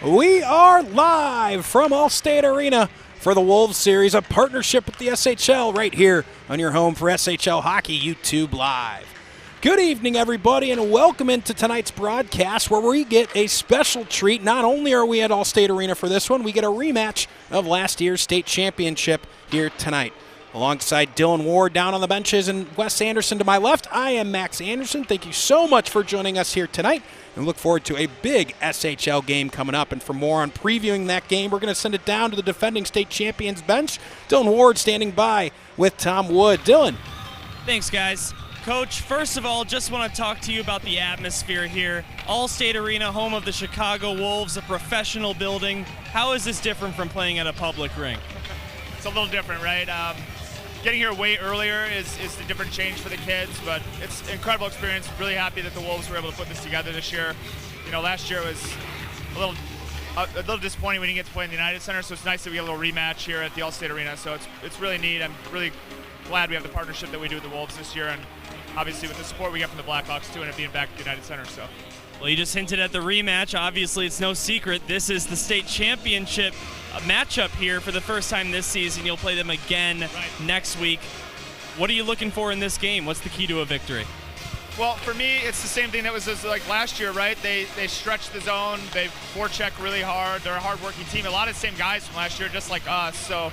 We are live from Allstate Arena for the Wolves series, a partnership with the SHL right here on your home for SHL Hockey YouTube Live. Good evening, everybody, and welcome into tonight's broadcast where we get a special treat. Not only are we at Allstate Arena for this one, we get a rematch of last year's state championship here tonight. Alongside Dylan Ward down on the benches and Wes Anderson to my left, I am Max Anderson. Thank you so much for joining us here tonight, and look forward to a big SHL game coming up. And for more on previewing that game, we're going to send it down to the defending state champions bench. Dylan Ward standing by with Tom Wood. Dylan. Thanks, guys. Coach, first of all, just want to talk to you about the atmosphere here. Allstate Arena, home of the Chicago Wolves, a professional building. How is this different from playing at a public rink? It's a little different, right? Getting here way earlier is the different change for the kids, but it's an incredible experience. Really happy that the Wolves were able to put this together this year. You know, last year was a little disappointing we didn't get to play in the United Center, so it's nice that we get a little rematch here at the Allstate Arena. So it's really neat. I'm really glad we have the partnership that we do with the Wolves this year, and obviously with the support we get from the Blackhawks too, and it being back at the United Center. So. Well, you just hinted at the rematch. Obviously, it's no secret. This is the state championship matchup here for the first time this season. You'll play them again next week. What are you looking for in this game? What's the key to a victory? Well, for me, it's the same thing that was like last year, right? They stretch the zone. They forecheck really hard. They're a hard-working team. A lot of the same guys from last year, just like us. So,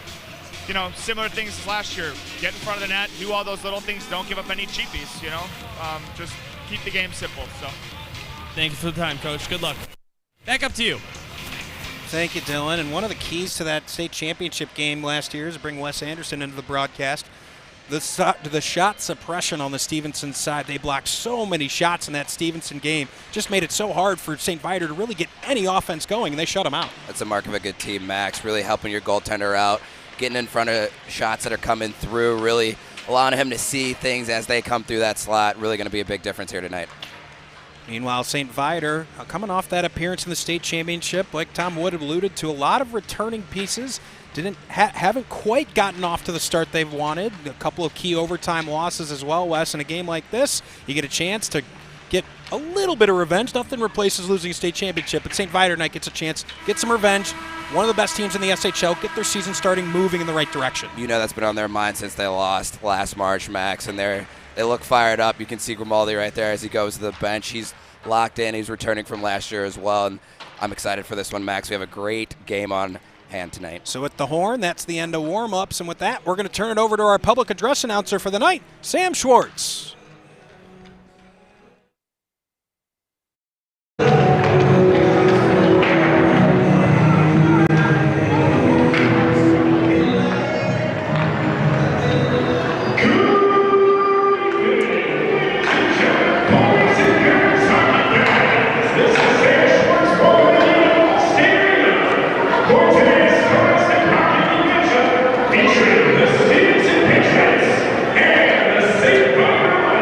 you know, similar things as last year. Get in front of the net, do all those little things. Don't give up any cheapies, you know. Just keep the game simple. So. Thank you for the time, Coach. Good luck. Back up to you. Thank you, Dylan. And one of the keys to that state championship game last year is to bring Wes Anderson into the broadcast. The shot suppression on the Stevenson side, they blocked so many shots in that Stevenson game, just made it so hard for St. Viator to really get any offense going, and they shut them out. That's a mark of a good team, Max, really helping your goaltender out, getting in front of shots that are coming through, really allowing him to see things as they come through that slot. Really going to be a big difference here tonight. Meanwhile, St. Viator, coming off that appearance in the state championship, like Tom Wood alluded to, a lot of returning pieces. Haven't quite gotten off to the start they've wanted. A couple of key overtime losses as well, Wes. In a game like this, you get a chance to get a little bit of revenge. Nothing replaces losing a state championship, but St. Viator tonight gets a chance, get some revenge. One of the best teams in the SHL, get their season starting moving in the right direction. You know that's been on their mind since they lost last March, Max, and they look fired up. You can see Grimaldi right there as he goes to the bench. He's locked in. He's returning from last year as well, and I'm excited for this one, Max. We have a great game on hand tonight. So at the horn, that's the end of warm-ups, and with that, we're going to turn it over to our public address announcer for the night, Sam Schwartz. Featuring the Stevenson Patriots and the St. Viator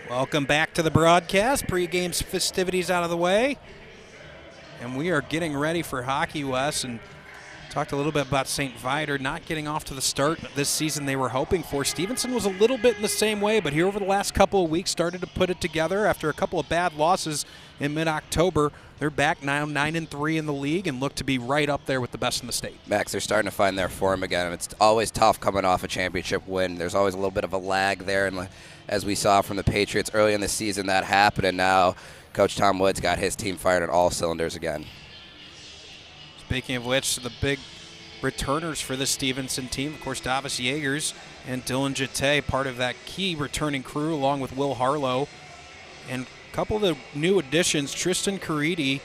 Welcome back to the broadcast. Pre-game's festivities out of the way. And we are getting ready for Hockey West. And talked a little bit about St. Viator not getting off to the start this season they were hoping for. Stevenson was a little bit in the same way, but here over the last couple of weeks started to put it together after a couple of bad losses in mid-October. They're back now 9-3 in the league and look to be right up there with the best in the state. Max, they're starting to find their form again. It's always tough coming off a championship win. There's always a little bit of a lag there, and as we saw from the Patriots early in the season, that happened, and now Coach Tom Woods got his team fired on all cylinders again. Speaking of which, the big returners for the Stevenson team, of course, Davis Yeagers and Dylan Jete, part of that key returning crew, along with Will Harlow. And a couple of the new additions, Tristan Caridi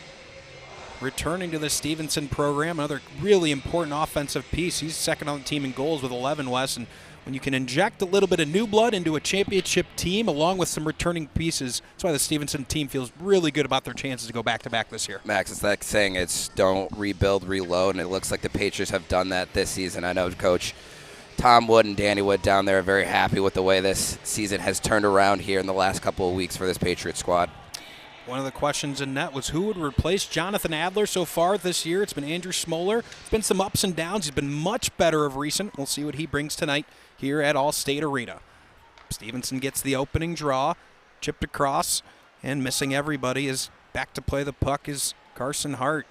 returning to the Stevenson program, another really important offensive piece. He's second on the team in goals with 11, Wes. And when you can inject a little bit of new blood into a championship team along with some returning pieces, that's why the Stevenson team feels really good about their chances to go back-to-back this year. Max, it's like saying it's don't rebuild, reload, and it looks like the Patriots have done that this season. I know Coach Tom Wood and Danny Wood down there are very happy with the way this season has turned around here in the last couple of weeks for this Patriots squad. One of the questions in net was who would replace Jonathan Adler so far this year. It's been Andrew Smoller. It's been some ups and downs. He's been much better of recent. We'll see what he brings tonight here at Allstate Arena. Stevenson gets the opening draw, chipped across, and missing everybody is back to play the puck is Carson Hart.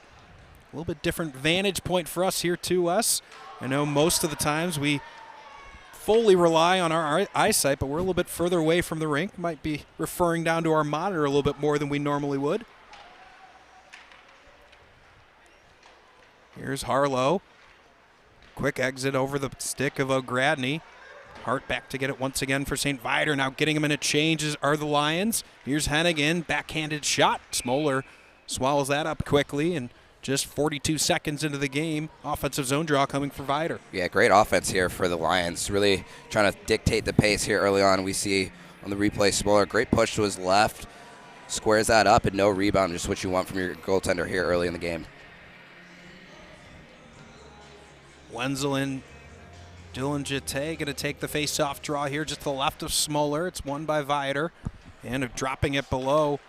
A little bit different vantage point for us here too, Wes. I know most of the times we fully rely on our eyesight, but we're a little bit further away from the rink. Might be referring down to our monitor a little bit more than we normally would. Here's Harlow. Quick exit over the stick of O'Gradney. Hart back to get it once again for St. Viator. Now getting him in a change are the Lions. Here's Hennigan, backhanded shot. Smoller swallows that up quickly, and just 42 seconds into the game, offensive zone draw coming for Viator. Yeah, great offense here for the Lions. Really trying to dictate the pace here early on. We see on the replay Smoller, great push to his left, squares that up, and no rebound, just what you want from your goaltender here early in the game. Wenzel and Dylan Jete going to take the face-off draw here just to the left of Smoller. It's won by Viator. And dropping it below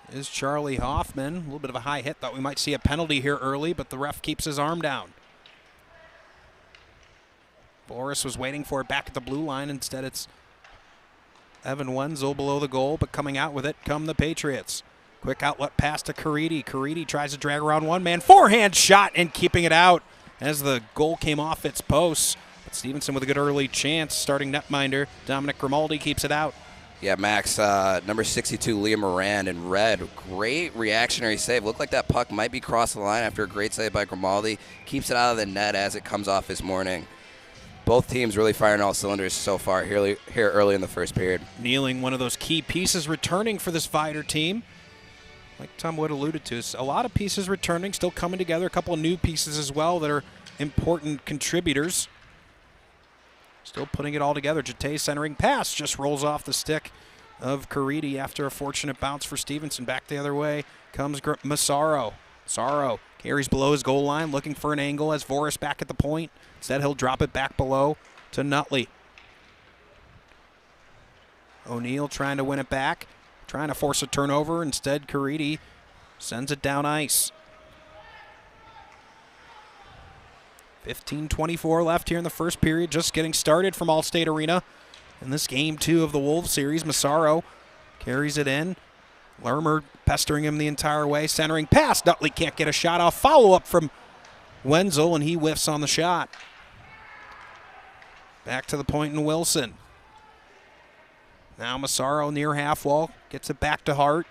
is Charlie Hoffman. A little bit of a high hit. Thought we might see a penalty here early, but the ref keeps his arm down. Boris was waiting for it back at the blue line. Instead, it's Evan Wenzel below the goal, but coming out with it come the Patriots. Quick outlet pass to Caridi. Caridi tries to drag around one man. Forehand shot and keeping it out as the goal came off its posts. But Stevenson with a good early chance. Starting netminder Dominic Grimaldi keeps it out. Yeah, Max, number 62, Leah Moran in red. Great reactionary save. Looked like that puck might be crossing the line after a great save by Grimaldi. Keeps it out of the net as it comes off this morning. Both teams really firing all cylinders so far here early in the first period. Kneeling, one of those key pieces returning for this Viator team. Like Tom Wood alluded to, a lot of pieces returning, still coming together. A couple of new pieces as well that are important contributors. Still putting it all together. Jate centering pass just rolls off the stick of Caridi after a fortunate bounce for Stevenson. Back the other way comes Massaro. Massaro carries below his goal line, looking for an angle as Voris back at the point. Instead, he'll drop it back below to Nutley. O'Neill trying to win it back, trying to force a turnover. Instead, Caridi sends it down ice. 15:24 left here in the first period, just getting started from Allstate Arena. In this game 2 of the Wolves series, Massaro carries it in. Lermer pestering him the entire way, centering pass. Nutley can't get a shot off. Follow-up from Wenzel, and he whiffs on the shot. Back to the point in Wilson. Now Massaro near half wall, gets it back to Hart.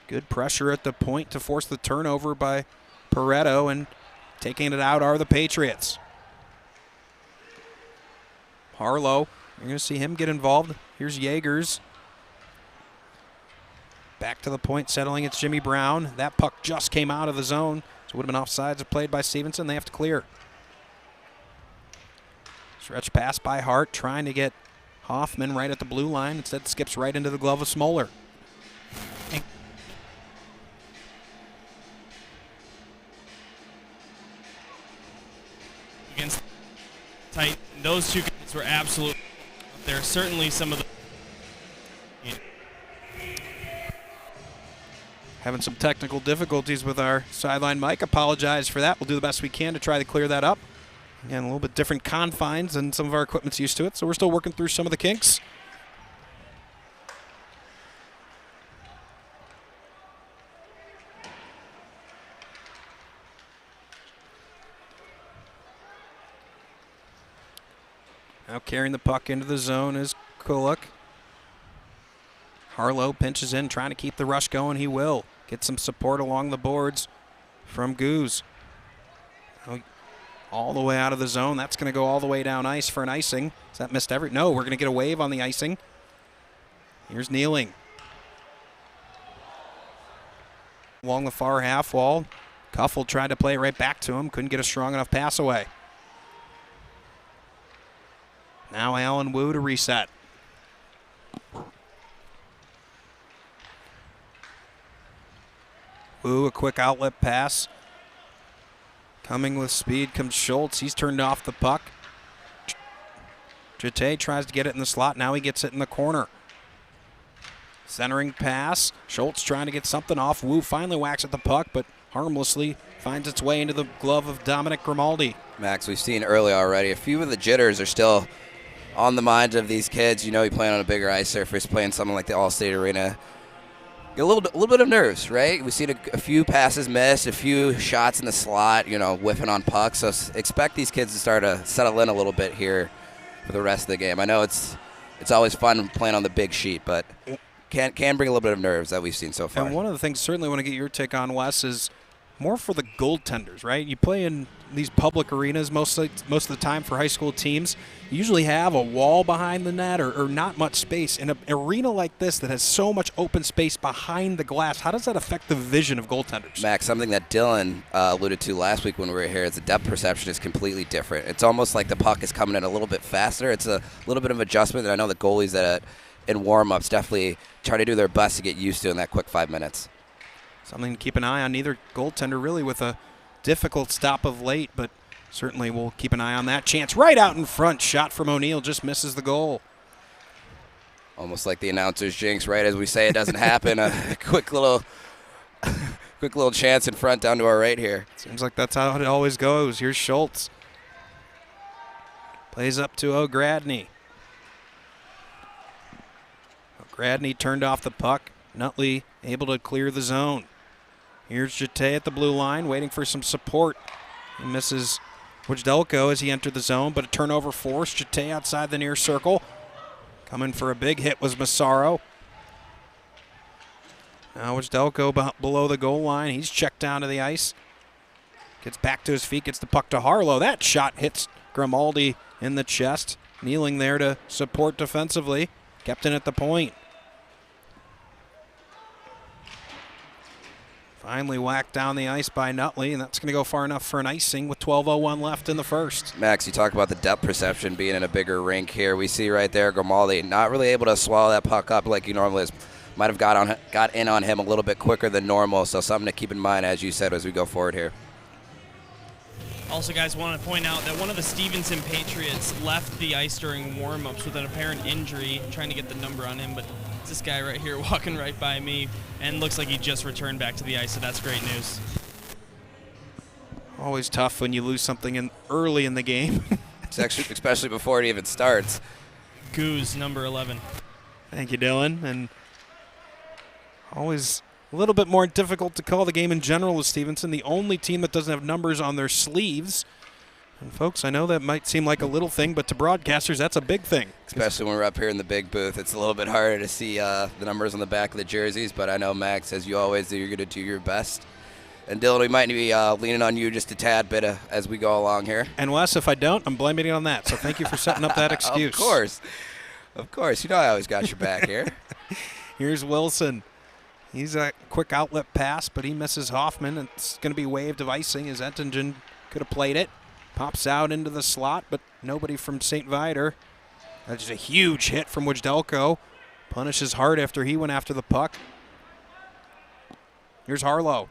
Good pressure at the point to force the turnover by Pareto, and taking it out are the Patriots. Harlow, you're going to see him get involved. Here's Yeagers. Back to the point, settling. It's Jimmy Brown. That puck just came out of the zone, so it would have been offsides if played by Stevenson. They have to clear. Stretch pass by Hart, trying to get Hoffman right at the blue line. Instead, skips right into the glove of Smoller. Against tight, those two guys were absolutely up there. Certainly some of the Having some technical difficulties with our sideline mic. Apologize for that. We'll do the best we can to try to clear that up. Again, a little bit different confines and some of our equipment's used to it, so we're still working through some of the kinks. Now carrying the puck into the zone is Kulak. Harlow pinches in, trying to keep the rush going. He will. Get some support along the boards from Goose. All the way out of the zone. That's going to go all the way down ice for an icing. Is that missed every? No, we're going to get a wave on the icing. Here's Kneeling. Along the far half wall. Kuffel tried to play it right back to him. Couldn't get a strong enough pass away. Now Allen Wu to reset. Wu, a quick outlet pass. Coming with speed comes Schultz. He's turned off the puck. Jate tries to get it in the slot. Now he gets it in the corner. Centering pass. Schultz trying to get something off. Wu finally whacks at the puck, but harmlessly finds its way into the glove of Dominic Grimaldi. Max, we've seen early already. A few of the jitters are still on the minds of these kids. You know, you playing on a bigger ice surface, playing something like the Allstate Arena. A little bit of nerves, right? We've seen a few passes missed, a few shots in the slot, you know, whiffing on pucks. So expect these kids to start to settle in a little bit here for the rest of the game. I know it's always fun playing on the big sheet, but can bring a little bit of nerves that we've seen so far. And one of the things certainly want to get your take on, Wes, is more for the goaltenders, right? You play in these public arenas most of the time for high school teams. You usually have a wall behind the net or not much space. In an arena like this that has so much open space behind the glass, how does that affect the vision of goaltenders? Max, something that Dylan alluded to last week when we were here is the depth perception is completely different. It's almost like the puck is coming in a little bit faster. It's a little bit of adjustment that I know the goalies that in warm-ups definitely try to do their best to get used to in that quick 5 minutes. Something to keep an eye on. Neither goaltender really with a difficult stop of late, but certainly we'll keep an eye on that. Chance right out in front. Shot from O'Neill just misses the goal. Almost like the announcer's jinx, right as we say it doesn't happen. A quick little chance in front down to our right here. Seems like that's how it always goes. Here's Schultz. Plays up to O'Gradney. O'Gradney turned off the puck. Nutley able to clear the zone. Here's Jate at the blue line, waiting for some support. He misses Wojdelko as he entered the zone, but a turnover forced. Jate outside the near circle. Coming for a big hit was Massaro. Now Wojdelko below the goal line. He's checked down to the ice. Gets back to his feet, gets the puck to Harlow. That shot hits Grimaldi in the chest. Kneeling there to support defensively. Kept in at the point. Finally whacked down the ice by Nutley, and that's going to go far enough for an icing with 12:01 left in the first. Max, you talk about the depth perception being in a bigger rink here. We see right there Grimaldi not really able to swallow that puck up like he normally is. Might have got in on him a little bit quicker than normal, so something to keep in mind, as you said, as we go forward here. Also, guys, want to point out that one of the Stevenson Patriots left the ice during warm-ups with an apparent injury. I'm trying to get the number on him, but it's this guy right here walking right by me, and looks like he just returned back to the ice, so that's great news. Always tough when you lose something early in the game. It's actually, especially before it even starts. Goose, number 11. Thank you, Dylan. And always a little bit more difficult to call the game in general with Stevenson, the only team that doesn't have numbers on their sleeves. And folks, I know that might seem like a little thing, but to broadcasters, that's a big thing. Especially when we're up here in the big booth. It's a little bit harder to see the numbers on the back of the jerseys, but I know, Max, as you always do, you're going to do your best. And Dylan, we might be leaning on you just a tad bit as we go along here. And Wes, if I don't, I'm blaming it on that. So thank you for setting up that excuse. Of course. Of course. You know I always got your back here. Here's Wilson. He's a quick outlet pass, but he misses Hoffman. It's going to be waved of icing as Ettingen could have played it. Pops out into the slot, but nobody from St. Viator. That's just a huge hit from Wojdelko. Punishes hard after he went after the puck. Here's Harlow.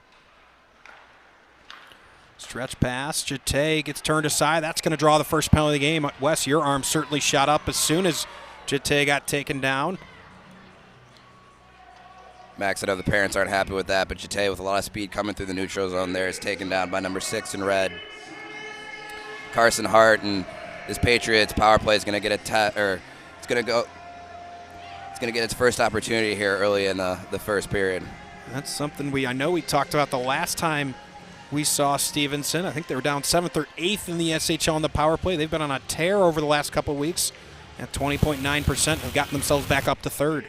Stretch pass. Jete gets turned aside. That's going to draw the first penalty of the game. Wes, your arm certainly shot up as soon as Jete got taken down. Max, I know the parents aren't happy with that, but Jete, with a lot of speed coming through the neutral zone there, is taken down by number 6 in red. Carson Hart and this Patriots power play is going to get it's going to get its first opportunity here early in the first period. That's something I know we talked about the last time we saw Stevenson. I think they were down 7th or 8th in the SHL on the power play. They've been on a tear over the last couple of weeks at 20.9%, have gotten themselves back up to 3rd.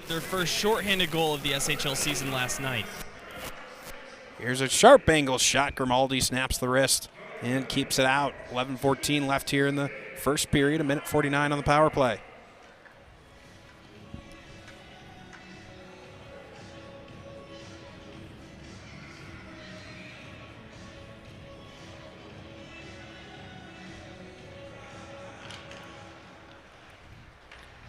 Their first shorthanded goal of the SHL season last night. Here's a sharp angle shot. Grimaldi snaps the wrist and keeps it out. 11:14 left here in the first period, 1:49 on the power play.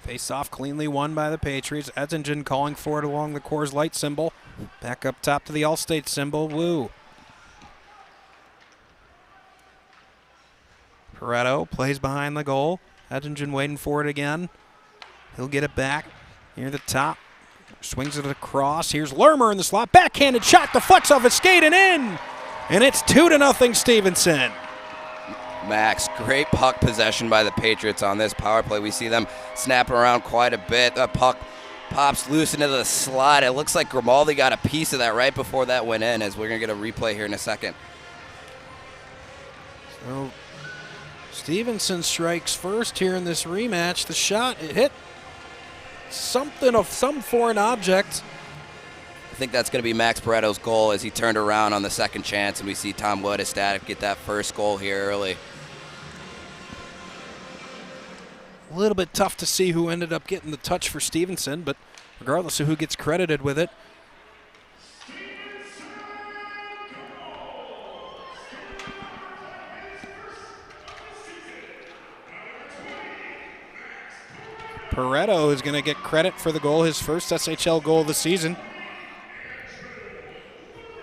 Face-off cleanly won by the Patriots. Ettingen calling for it along the Coors Light symbol. Back up top to the Allstate symbol. Woo. Pareto plays behind the goal. Ettingen waiting for it again. He'll get it back near the top. Swings it across. Here's Lermer in the slot. Backhanded shot. Deflects off his skate and in. And it's 2-0 Stevenson. Max, great puck possession by the Patriots on this power play. We see them snapping around quite a bit. The puck pops loose into the slot. It looks like Grimaldi got a piece of that right before that went in, as we're going to get a replay here in a second. So Stevenson strikes first here in this rematch. The shot, it hit something of some foreign object. I think that's going to be Max Pareto's goal as he turned around on the second chance, and we see Tom Wood ecstatic get that first goal here early. A little bit tough to see who ended up getting the touch for Stevenson, but regardless of who gets credited with it. Pareto is going to get credit for the goal, his first SHL goal of the season.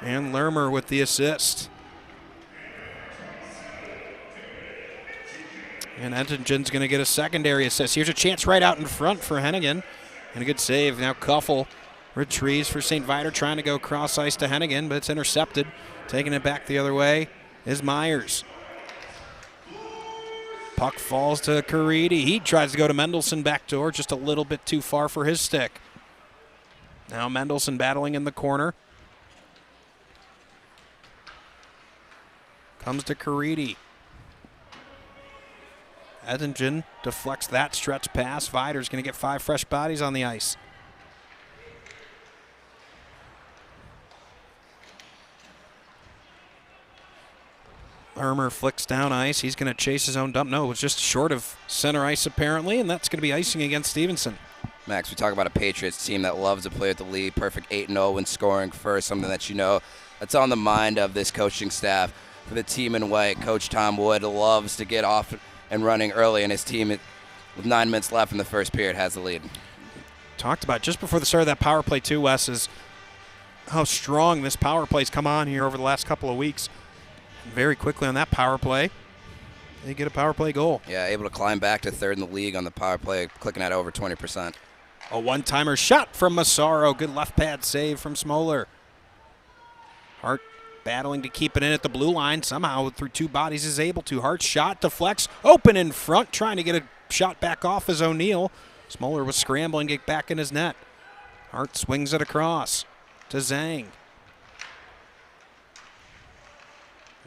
And Lermer with the assist. And Ettingen's going to get a secondary assist. Here's a chance right out in front for Hennigan. And a good save. Now Kuffel retrieves for St. Viator, trying to go cross ice to Hennigan, but it's intercepted. Taking it back the other way is Myers. Puck falls to Caridi. He tries to go to Mendelson backdoor, just a little bit too far for his stick. Now Mendelson battling in the corner. Comes to Caridi. Edingen deflects that stretch pass. Viator's going to get 5 fresh bodies on the ice. Lermer flicks down ice. He's going to chase his own dump. No, it was just short of center ice apparently, and that's going to be icing against Stevenson. Max, we talk about a Patriots team that loves to play at the lead. Perfect 8-0 when scoring first, something that that's on the mind of this coaching staff. For the team in white, Coach Tom Wood loves to get off and running early, and his team, with 9 minutes left in the first period, has the lead. Talked about just before the start of that power play too, Wes, is how strong this power play's come on here over the last couple of weeks. Very quickly on that power play, they get a power play goal. Yeah, able to climb back to third in the league on the power play, clicking at over 20%. A one-timer shot from Massaro. Good left pad save from Smoller. Hart battling to keep it in at the blue line. Somehow through 2 bodies is able to. Hart's shot deflects. Open in front. Trying to get a shot back off as O'Neill. Smoller was scrambling to get back in his net. Hart swings it across to Zhang.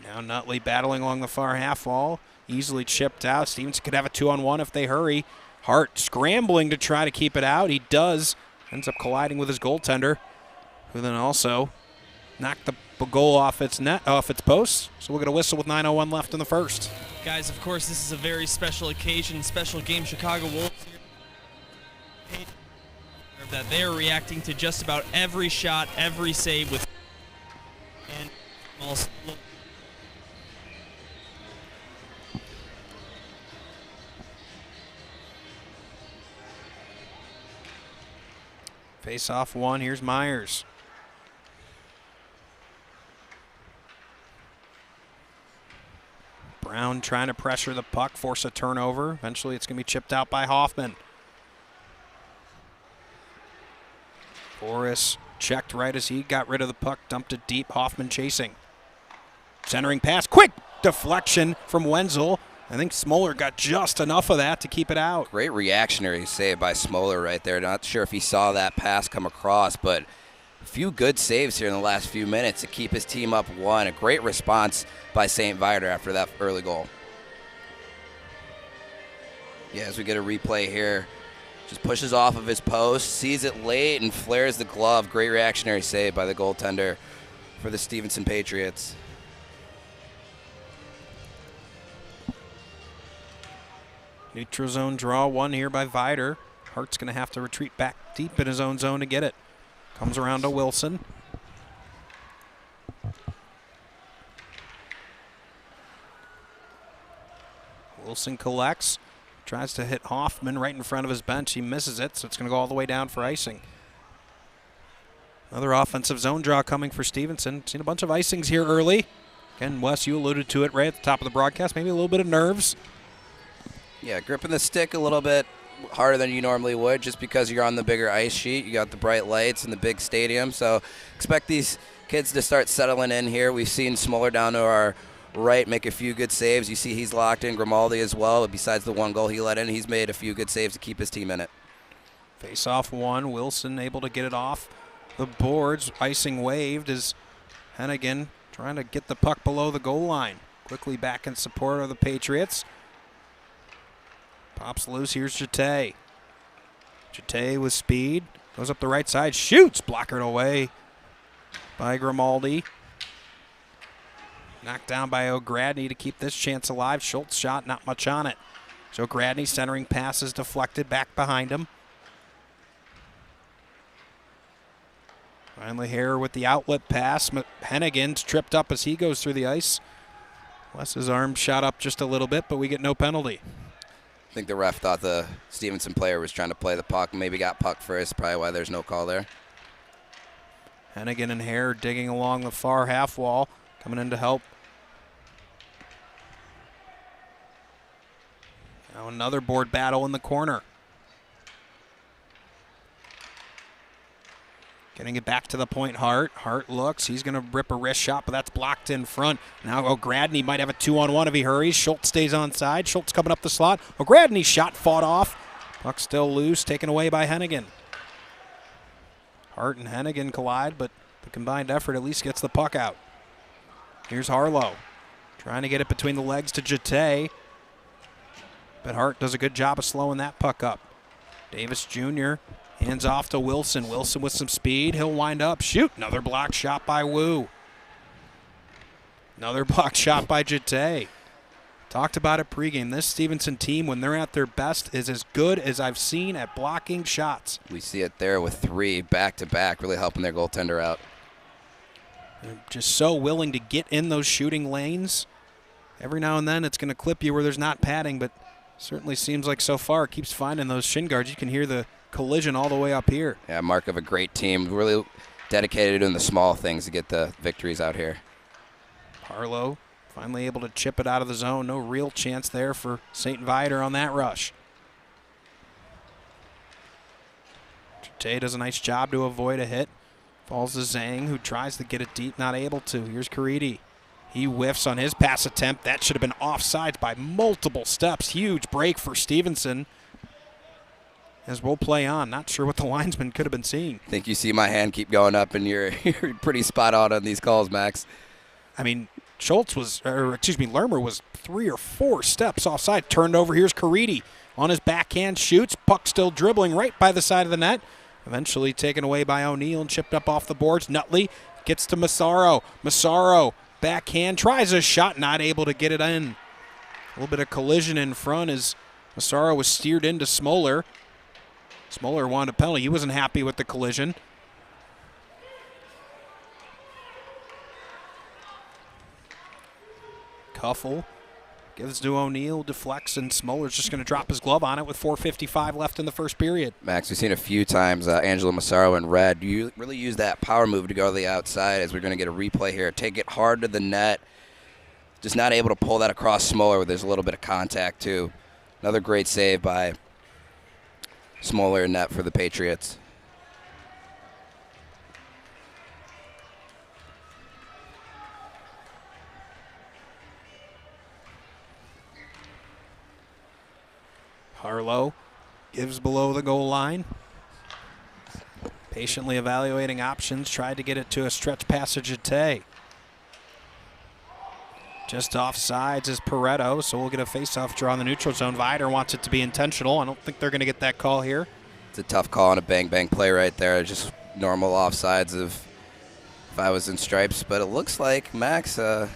Now Nutley battling along the far half wall. Easily chipped out. Stevenson could have a 2-on-1 if they hurry. Hart scrambling to try to keep it out. He does. Ends up colliding with his goaltender, who then also knocked the goal off its post. So we'll get a whistle with 9:01 left in the first. Guys, of course, this is a very special occasion, special game. Chicago Wolves here. That they are reacting to just about every shot, every save with. And also. Face off 1. Here's Myers. Brown trying to pressure the puck, force a turnover. Eventually it's going to be chipped out by Hoffman. Boris checked right as he got rid of the puck, dumped it deep. Hoffman chasing. Centering pass. Quick deflection from Wenzel. I think Smoller got just enough of that to keep it out. Great reactionary save by Smoller right there. Not sure if he saw that pass come across, but a few good saves here in the last few minutes to keep his team up 1. A great response by St. Viator after that early goal. Yeah, as we get a replay here, just pushes off of his post, sees it late, and flares the glove. Great reactionary save by the goaltender for the Stevenson Patriots. Neutral zone draw 1 here by Viator. Hart's going to have to retreat back deep in his own zone to get it. Comes around to Wilson. Wilson collects. Tries to hit Hoffman right in front of his bench. He misses it, so it's going to go all the way down for icing. Another offensive zone draw coming for Stevenson. Seen a bunch of icings here early. Again, Wes, you alluded to it right at the top of the broadcast. Maybe a little bit of nerves. Yeah, gripping the stick a little bit harder than you normally would just because you're on the bigger ice sheet. You got the bright lights and the big stadium, so expect these kids to start settling in here. We've seen Smoller down to our right make a few good saves. You see he's locked in. Grimaldi as well, but besides the 1 goal he let in, he's made a few good saves to keep his team in it. Face off 1. Wilson able to get it off the boards. Icing waved as Hennigan trying to get the puck below the goal line. Quickly back in support of the Patriots. Pops loose. Here's Jete. Jete with speed. Goes up the right side. Shoots. Blockered away by Grimaldi. Knocked down by O'Gradney to keep this chance alive. Schultz shot. Not much on it. So O'Gradney centering pass is deflected back behind him. Finally here with the outlet pass. Hennigan's tripped up as he goes through the ice. Wes's arm shot up just a little bit, but we get no penalty. I think the ref thought the Stevenson player was trying to play the puck, maybe got puck first, probably why there's no call there. Hennigan and Hare digging along the far half wall, coming in to help. Now another board battle in the corner. Getting it back to the point, Hart. Hart looks. He's going to rip a wrist shot, but that's blocked in front. Now O'Gradney might have a 2-on-1 if he hurries. Schultz stays onside. Schultz coming up the slot. O'Gradney's shot fought off. Puck still loose, taken away by Hennigan. Hart and Hennigan collide, but the combined effort at least gets the puck out. Here's Harlow. Trying to get it between the legs to Jete. but Hart does a good job of slowing that puck up. Davis Jr. hands off to Wilson. Wilson with some speed. He'll wind up. Shoot. Another block shot by Wu. Another block shot by Jete. Talked about it pregame. This Stevenson team, when they're at their best, is as good as I've seen at blocking shots. We see it there with 3 back-to-back, really helping their goaltender out. They're just so willing to get in those shooting lanes. Every now and then it's going to clip you where there's not padding, but certainly seems like so far it keeps finding those shin guards. You can hear the collision all the way up here. Yeah, mark of a great team. Really dedicated in the small things to get the victories out here. Harlow finally able to chip it out of the zone. No real chance there for St. Viator on that rush. Jete does a nice job to avoid a hit. Falls to Zhang, who tries to get it deep, not able to. Here's Caridi. He whiffs on his pass attempt. That should have been offsides by multiple steps. Huge break for Stevenson. As we'll play on. Not sure what the linesman could have been seeing. I think you see my hand keep going up, and you're pretty spot on these calls, Max. I mean, Lermer was 3 or 4 steps offside. Turned over. Here's Caridi on his backhand. Shoots. Puck still dribbling right by the side of the net. Eventually taken away by O'Neill and chipped up off the boards. Nutley gets to Massaro. Massaro, backhand, tries a shot, not able to get it in. A little bit of collision in front as Massaro was steered into Smoller. Smoller wanted a penalty. He wasn't happy with the collision. Cuffle gives to O'Neill, deflects, and Smoller's just going to drop his glove on it with 4:55 left in the first period. Max, we've seen a few times Angelo Massaro in red. You really use that power move to go to the outside, as we're going to get a replay here. Take it hard to the net. Just not able to pull that across Smoller where there's a little bit of contact, too. Another great save by Smoller in net for the Patriots. Harlow gives below the goal line. Patiently evaluating options. Tried to get it to a stretch passage at Tay. Just offsides is Pareto, so we'll get a face-off draw in the neutral zone. Viator wants it to be intentional. I don't think they're going to get that call here. It's a tough call on a bang-bang play right there. Just normal offsides if I was in stripes. But it looks like, Max, the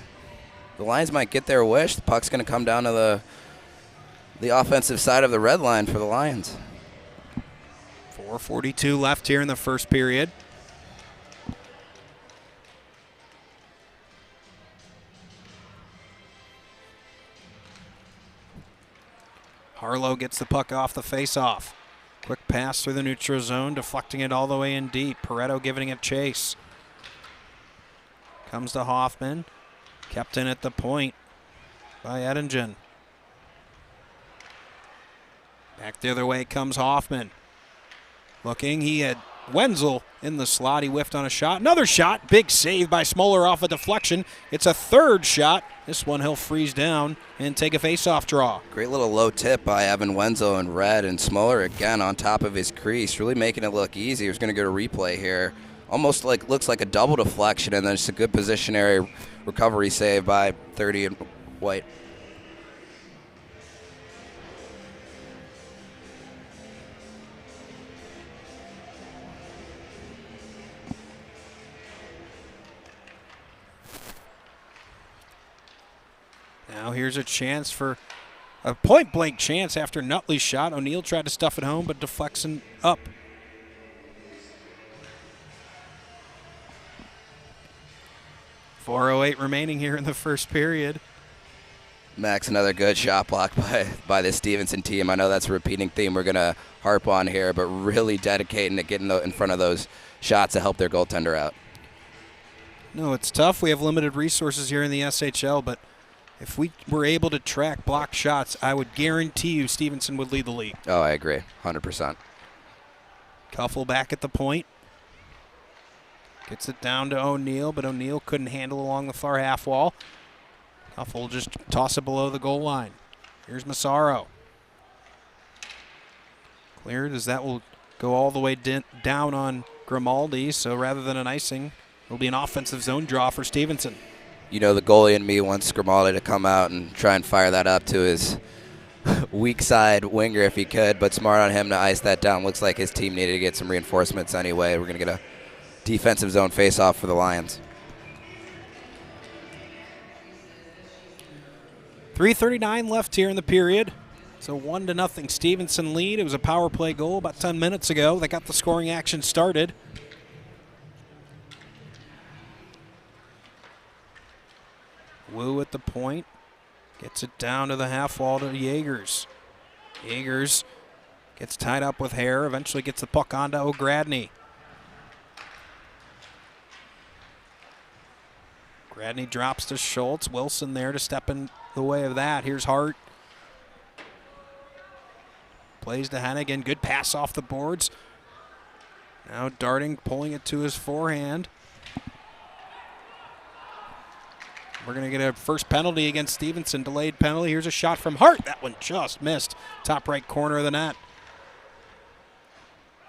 Lions might get their wish. The puck's going to come down to the offensive side of the red line for the Lions. 4:42 left here in the first period. Harlow gets the puck off the face-off. Quick pass through the neutral zone, deflecting it all the way in deep. Pareto giving it chase. Comes to Hoffman. Kept in at the point by Eddingen. Back the other way comes Hoffman. Looking, he had Wenzel in the slot. He whiffed on a shot. Another shot. Big save by Smoller off a deflection. It's a third shot. This one he'll freeze down and take a face-off draw. Great little low tip by Evan Wenzel in red, and Smoller again on top of his crease, really making it look easy. He was going to go to replay here. Almost like looks like a double deflection, and then just a good positionary recovery save by 30 and White. Now here's a chance for a point-blank chance after Nutley's shot. O'Neill tried to stuff it home, but deflects and up. .408 remaining here in the first period. Max, another good shot block by the Stevenson team. I know that's a repeating theme we're going to harp on here, but really dedicating to getting in front of those shots to help their goaltender out. No, it's tough. We have limited resources here in the SHL, but if we were able to track block shots, I would guarantee you Stevenson would lead the league. Oh, I agree, 100%. Cuffle back at the point. Gets it down to O'Neill, but O'Neill couldn't handle along the far half wall. Cuffle will just toss it below the goal line. Here's Massaro. Cleared as that will go all the way down on Grimaldi, so rather than an icing, it'll be an offensive zone draw for Stevenson. You know, the goalie in me wants Grimaldi to come out and try and fire that up to his weak side winger if he could, but smart on him to ice that down. Looks like his team needed to get some reinforcements anyway. We're going to get a defensive zone face-off for the Lions. 3:39 left here in the period. It's a 1-0 Stevenson lead. It was a power play goal about 10 minutes ago. They got the scoring action started. Wu at the point. Gets it down to the half wall to Yeagers. Yeagers gets tied up with Hare. Eventually gets the puck onto O'Gradney. Gradney drops to Schultz. Wilson there to step in the way of that. Here's Hart. Plays to Hennigan. Good pass off the boards. Now darting, pulling it to his forehand. We're going to get a first penalty against Stevenson. Delayed penalty. Here's a shot from Hart. That one just missed. Top right corner of the net.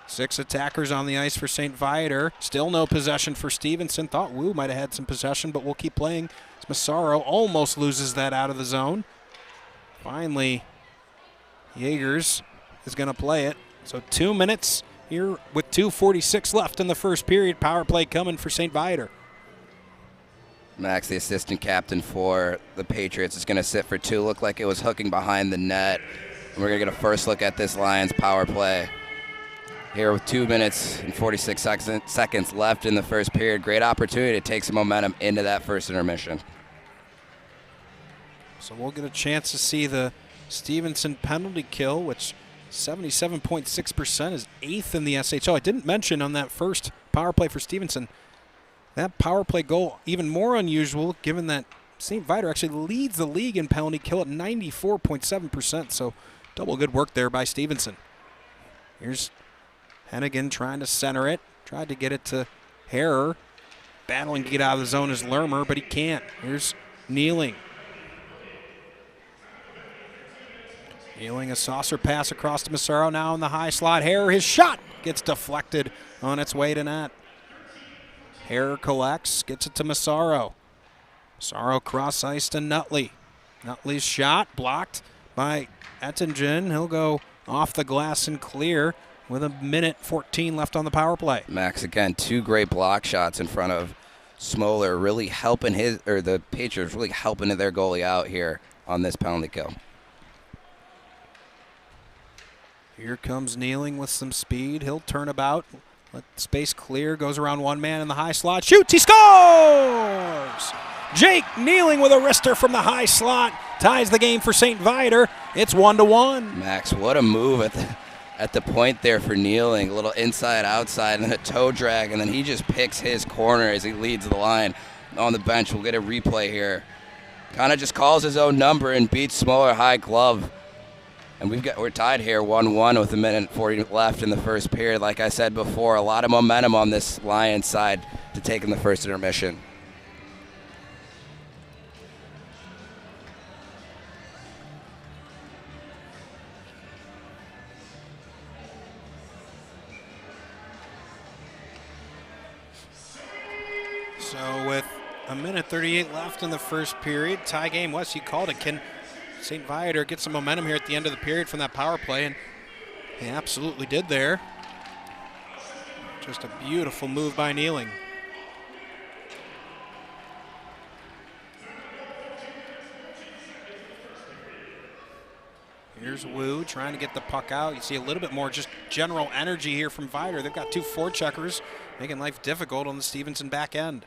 6 attackers on the ice for St. Viator. Still no possession for Stevenson. Thought Wu might have had some possession, but we'll keep playing. Massaro almost loses that out of the zone. Finally, Yeagers is going to play it. So 2 minutes here with 2:46 left in the first period. Power play coming for St. Viator. Max, the assistant captain for the Patriots, is going to sit for 2. Looked like it was hooking behind the net. And we're going to get a first look at this Lions power play. Here with 2 minutes and 46 seconds left in the first period. Great opportunity to take some momentum into that first intermission. So we'll get a chance to see the Stevenson penalty kill, which 77.6% is 8th in the SHL. I didn't mention on that first power play for Stevenson, that power play goal, even more unusual given that St. Viator actually leads the league in penalty kill at 94.7%. So double good work there by Stevenson. Here's Hennigan trying to center it. Tried to get it to Harrer. Battling to get out of the zone is Lermer, but he can't. Here's Kneeling. Kneeling, a saucer pass across to Massaro. Now in the high slot. Harrer, his shot gets deflected on its way to net. Harrer collects, gets it to Massaro. Massaro cross ice to Nutley. Nutley's shot blocked by Ettingen. He'll go off the glass and clear with 1:14 left on the power play. Max, again, 2 great block shots in front of Smoller, really helping the Patriots really helping their goalie out here on this penalty kill. Here comes Kneeling with some speed. He'll turn about, let space clear, goes around one man in the high slot, shoots, he scores! Jake Kneeling with a wrister from the high slot ties the game for St. Viator. It's 1-1. Max, what a move at the point there for Kneeling. A little inside, outside, and a toe drag, and then he just picks his corner as he leads the line on the bench. We'll get a replay here. Kind of just calls his own number and beats Smoller high glove. And we're tied here 1-1 with 1:40 left in the first period. Like I said before, a lot of momentum on this Lions side to take in the first intermission. So with 1:38 left in the first period, tie game. Wes, you called it. Can St. Viator get some momentum here at the end of the period from that power play? And he absolutely did there. Just a beautiful move by Kneeling. Here's Wu trying to get the puck out. You see a little bit more just general energy here from Viator. They've got 2 forecheckers making life difficult on the Stevenson back end.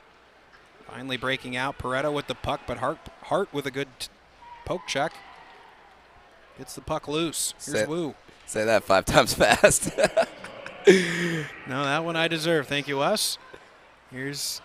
Finally breaking out. Pareto with the puck, but Hart with a good poke check. Gets the puck loose. Here's Wu. Say that 5 times fast. No, that one I deserve. Thank you, Wes. Here's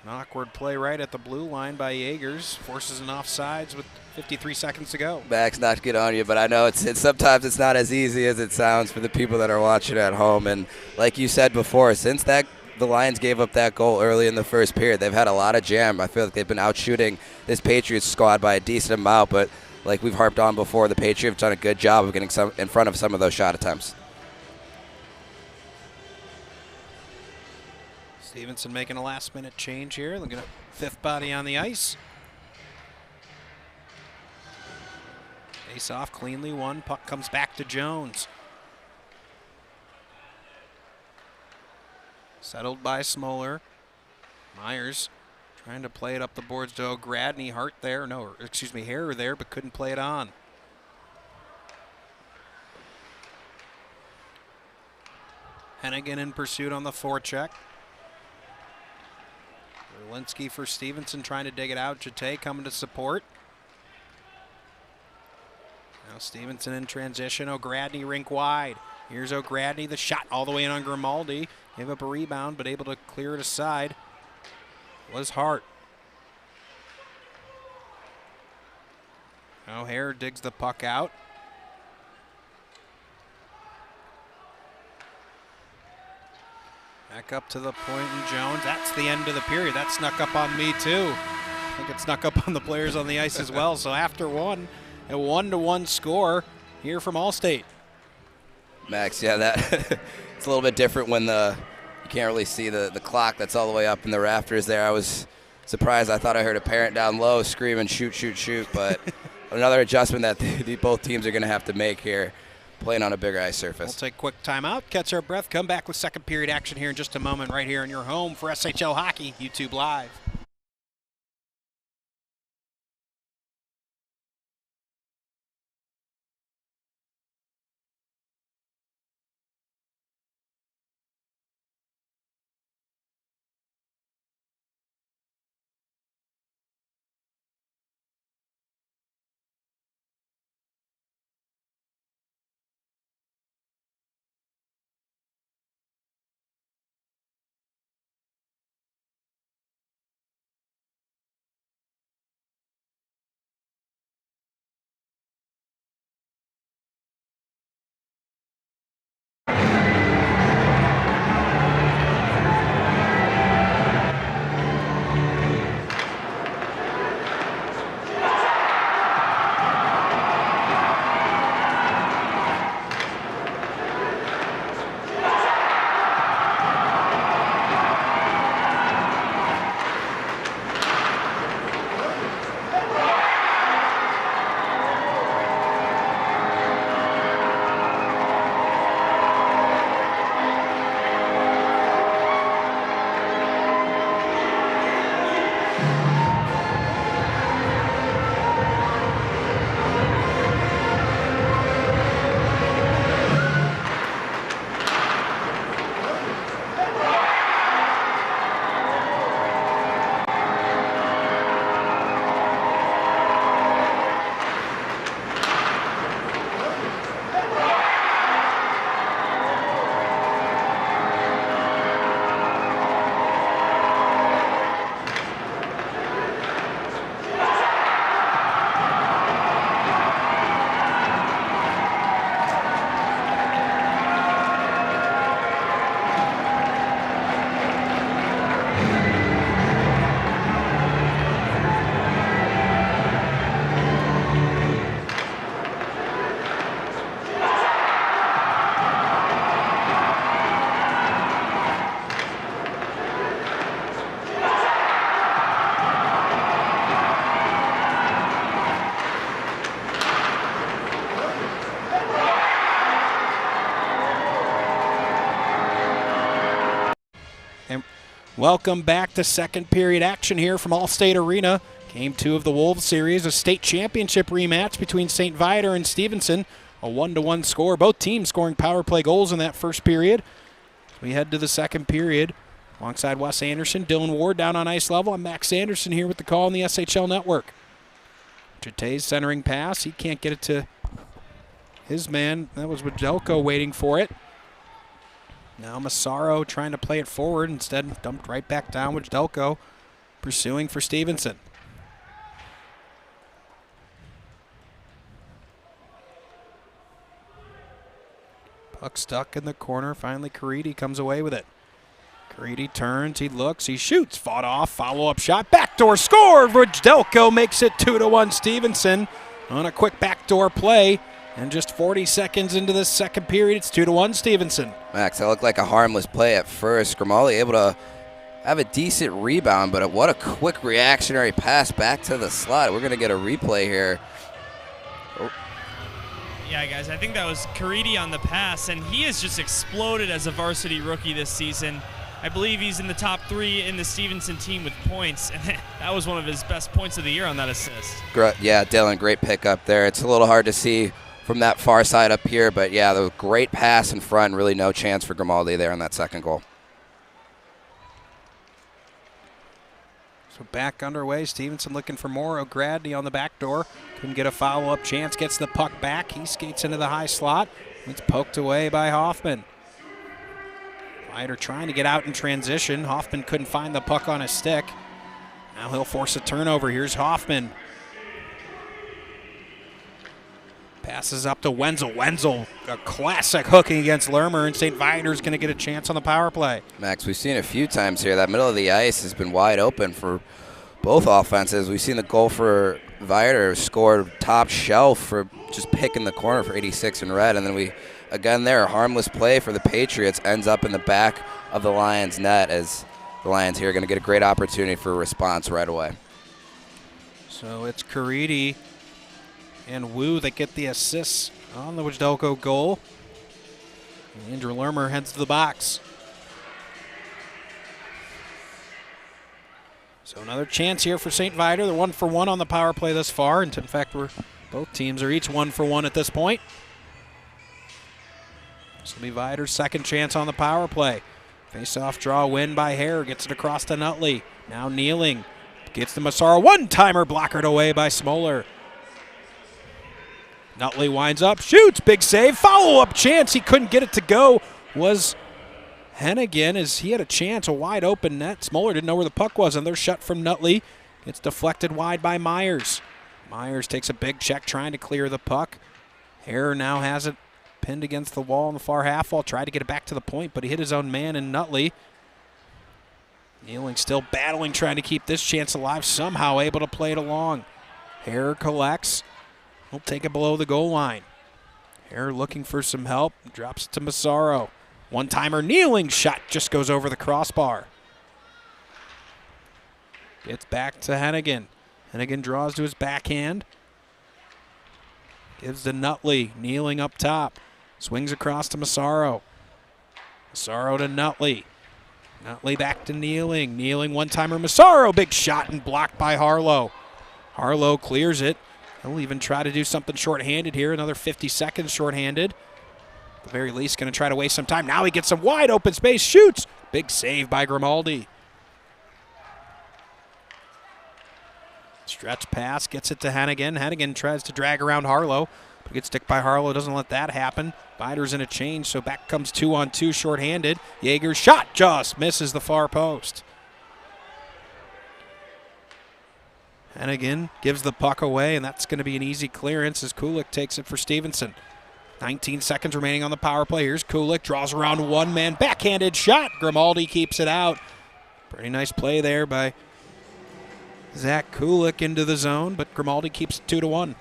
an awkward play right at the blue line by Yeagers. Forces an offsides with 53 seconds to go. Max, not to get on you, but I know it's sometimes it's not as easy as it sounds for the people that are watching at home. And like you said before, since the Lions gave up that goal early in the first period, they've had a lot of jam. I feel like they've been out shooting this Patriots squad by a decent amount, but like we've harped on before, the Patriots have done a good job of getting some in front of some of those shot attempts. Stevenson making a last-minute change here. Looking at 5th body on the ice. Face off cleanly won. Puck comes back to Jones. Settled by Smoller. Myers trying to play it up the boards to O'Gradney. Hart there, Harrer there, but couldn't play it on. Hennigan in pursuit on the forecheck. Berlinski for Stevenson trying to dig it out. Jete coming to support. Now Stevenson in transition. O'Gradney rink wide. Here's O'Gradney, the shot all the way in on Grimaldi. Gave up a rebound, but able to clear it aside was Hart. Now Harrer digs the puck out. Back up to the point, and Jones. That's the end of the period. That snuck up on me too. I think it snuck up on the players on the ice as well. So after one, a 1-1 score here from Allstate. Max, yeah, that it's a little bit different when you can't really see the clock that's all the way up in the rafters there. I was surprised. I thought I heard a parent down low screaming, shoot, shoot, shoot. But another adjustment that both teams are going to have to make here, playing on a bigger ice surface. We'll take a quick timeout, catch our breath, come back with second period action here in just a moment right here in your home for SHL Hockey, YouTube Live. Welcome back to second period action here from Allstate Arena. Game 2 of the Wolves series, a state championship rematch between St. Viator and Stevenson. A 1-1 score. Both teams scoring power play goals in that first period. We head to the second period. Alongside Wes Anderson, Dylan Ward down on ice level. I'm Max Anderson here with the call on the SHL Network. Jate's centering pass. He can't get it to his man. That was Widelko waiting for it. Now Massaro trying to play it forward. Instead, dumped right back down with Widelko pursuing for Stevenson. Puck stuck in the corner. Finally, Caridi comes away with it. Caridi turns, he looks, he shoots. Fought off, follow-up shot, backdoor score! Widelko makes it 2-1 Stevenson on a quick backdoor play. And just 40 seconds into the second period, it's 2-1 Stevenson. Max, that looked like a harmless play at first. Grimaldi able to have a decent rebound, but what a quick reactionary pass back to the slot. We're going to get a replay here. Oh, Yeah, guys, I think that was Caridi on the pass, and he has just exploded as a varsity rookie this season. I believe he's in the top 3 in the Stevenson team with points, and that was one of his best points of the year on that assist. Yeah, Dylan, great pickup there. It's a little hard to see from that far side up here, but yeah, the great pass in front, and really no chance for Grimaldi there on that second goal. So back underway, Stevenson looking for more. O'Gradney on the back door. Couldn't get a follow-up chance, gets the puck back. He skates into the high slot. It's poked away by Hoffman. Viator trying to get out in transition. Hoffman couldn't find the puck on his stick. Now he'll force a turnover. Here's Hoffman. Passes up to Wenzel. Wenzel, a classic hooking against Lermer, and St. Viator's going to get a chance on the power play. Max, we've seen a few times here that middle of the ice has been wide open for both offenses. We've seen the goal for Viator scored top shelf for just picking the corner for 86 in red, and then we, again there, a harmless play for the Patriots ends up in the back of the Lions' net as the Lions here are going to get a great opportunity for a response right away. So it's Caridi and Wu that get the assists on the Wojdelko goal. And Andrew Lermer heads to the box. So another chance here for St. Viator. They're 1-for-1 on the power play thus far. And in fact, both teams are each 1-for-1 at this point. This will be Viator's second chance on the power play. Face-off draw win by Hare. Gets it across to Nutley. Now kneeling. Gets to Massaro. One-timer blockered away by Smoller. Nutley winds up, shoots, big save, follow-up chance. He couldn't get it to go. Was Hennigan as he had a chance, a wide open net. Smoller didn't know where the puck was, and they're shut from Nutley. It's deflected wide by Myers. Myers takes a big check trying to clear the puck. Hare now has it pinned against the wall in the far half wall. Tried to get it back to the point, but he hit his own man in Nutley. Kneeling still battling, trying to keep this chance alive, somehow able to play it along. Hare collects. He'll take it below the goal line. Hare looking for some help. Drops it to Massaro. One-timer kneeling shot just goes over the crossbar. Gets back to Hennigan. Hennigan draws to his backhand. Gives to Nutley. Kneeling up top. Swings across to Massaro. Massaro to Nutley. Nutley back to Kneeling. Kneeling one-timer. Massaro. Big shot and blocked by Harlow. Harlow clears it. He'll even try to do something shorthanded here. Another 50 seconds shorthanded. At the very least, going to try to waste some time. Now he gets some wide open space. Shoots. Big save by Grimaldi. Stretch pass. Gets it to Hennigan. Hennigan tries to drag around Harlow. But gets stick by Harlow. Doesn't let that happen. Viator's in a change, so back comes 2-on-2 shorthanded. Yeager's shot just misses the far post. Hennigan gives the puck away, and that's going to be an easy clearance as Kulik takes it for Stevenson. 19 seconds remaining on the power play. Here's Kulik, draws around one man, backhanded shot. Grimaldi keeps it out. Pretty nice play there by Zach Kulik into the zone, but Grimaldi keeps it 2-1.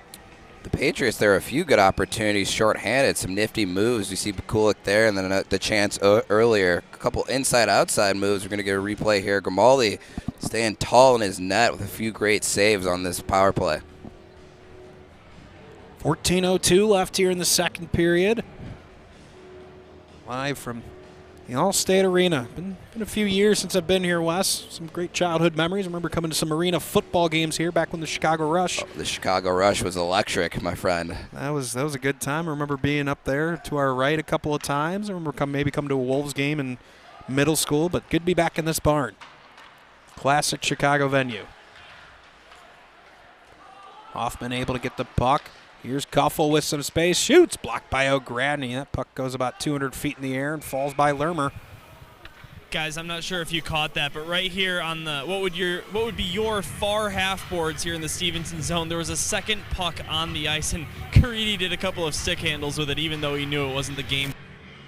The Patriots, there are a few good opportunities shorthanded, some nifty moves. We see Kulik there, and then the chance earlier. A couple inside-outside moves. We're going to get a replay here. Grimaldi staying tall in his net with a few great saves on this power play. 14:02 left here in the second period. Live from the Allstate Arena. Been a few years since I've been here, Wes. Some great childhood memories. I remember coming to some arena football games here back when the Chicago Rush. Oh, the Chicago Rush was electric, my friend. That was a good time. I remember being up there to our right a couple of times. I remember maybe coming to a Wolves game in middle school, but good to be back in this barn. Classic Chicago venue. Hoffman able to get the puck. Here's Kuffel with some space. Shoots. Blocked by O'Gradney. That puck goes about 200 feet in the air and falls by Lermer. Guys, I'm not sure if you caught that, but right here on the what would be your far half boards here in the Stevenson zone, there was a second puck on the ice, and Caridi did a couple of stick handles with it, even though he knew it wasn't the game.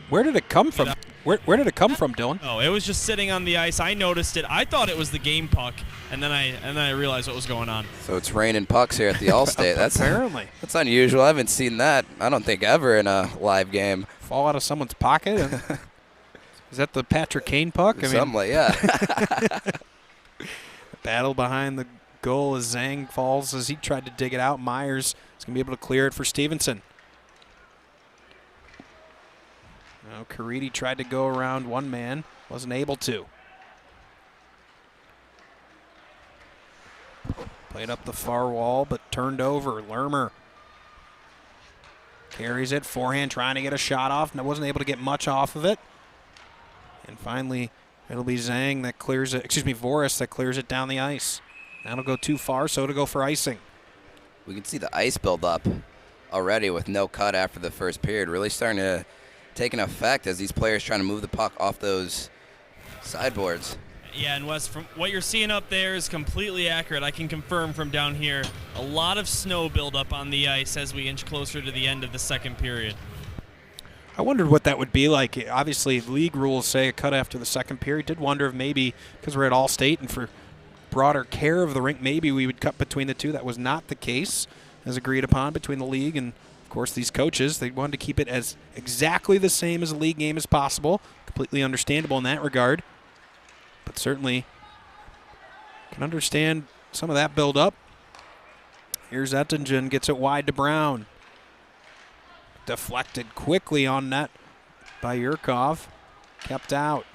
Where did it come from? Where did it come from, Dylan? Oh, it was just sitting on the ice. I noticed it. I thought it was the game puck, and then I realized what was going on. So it's raining pucks here at the Allstate. Apparently. That's unusual. I haven't seen that, I don't think, ever in a live game. Fall out of someone's pocket? Is that the Patrick Kane puck? Something like, yeah. Battle behind the goal as Zhang falls as he tried to dig it out. Myers is going to be able to clear it for Stevenson. Now Caridi tried to go around one man, wasn't able to. Played up the far wall, but turned over. Lermer carries it, forehand trying to get a shot off, and wasn't able to get much off of it. And finally, it'll be Zhang that clears it, Voris that clears it down the ice. That'll go too far, so to go for icing. We can see the ice build up already with no cut after the first period. Really starting to take an effect as these players trying to move the puck off those sideboards. Yeah, and Wes, from what you're seeing up there is completely accurate. I can confirm from down here, a lot of snow buildup on the ice as we inch closer to the end of the second period. I wondered what that would be like. Obviously, league rules say a cut after the second period. Did wonder if maybe, because we're at Allstate and for broader care of the rink, maybe we would cut between the two. That was not the case, as agreed upon between the league and, of course, these coaches. They wanted to keep it as exactly the same as a league game as possible. Completely understandable in that regard. But certainly can understand some of that build-up. Here's Ettingen, gets it wide to Brown. Deflected quickly on net by Yurkov. Kept out.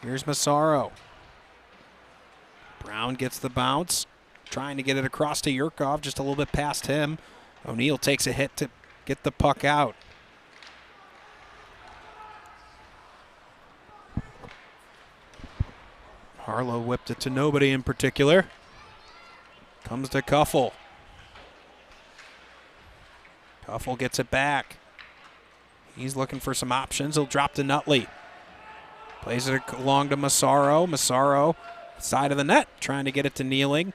Here's Massaro. Brown gets the bounce. Trying to get it across to Yurkov, just a little bit past him. O'Neill takes a hit to get the puck out. Harlow whipped it to nobody in particular. Comes to Kuffel. Kuffel gets it back. He's looking for some options. He'll drop to Nutley. Plays it along to Massaro. Massaro, side of the net, trying to get it to Kneeling.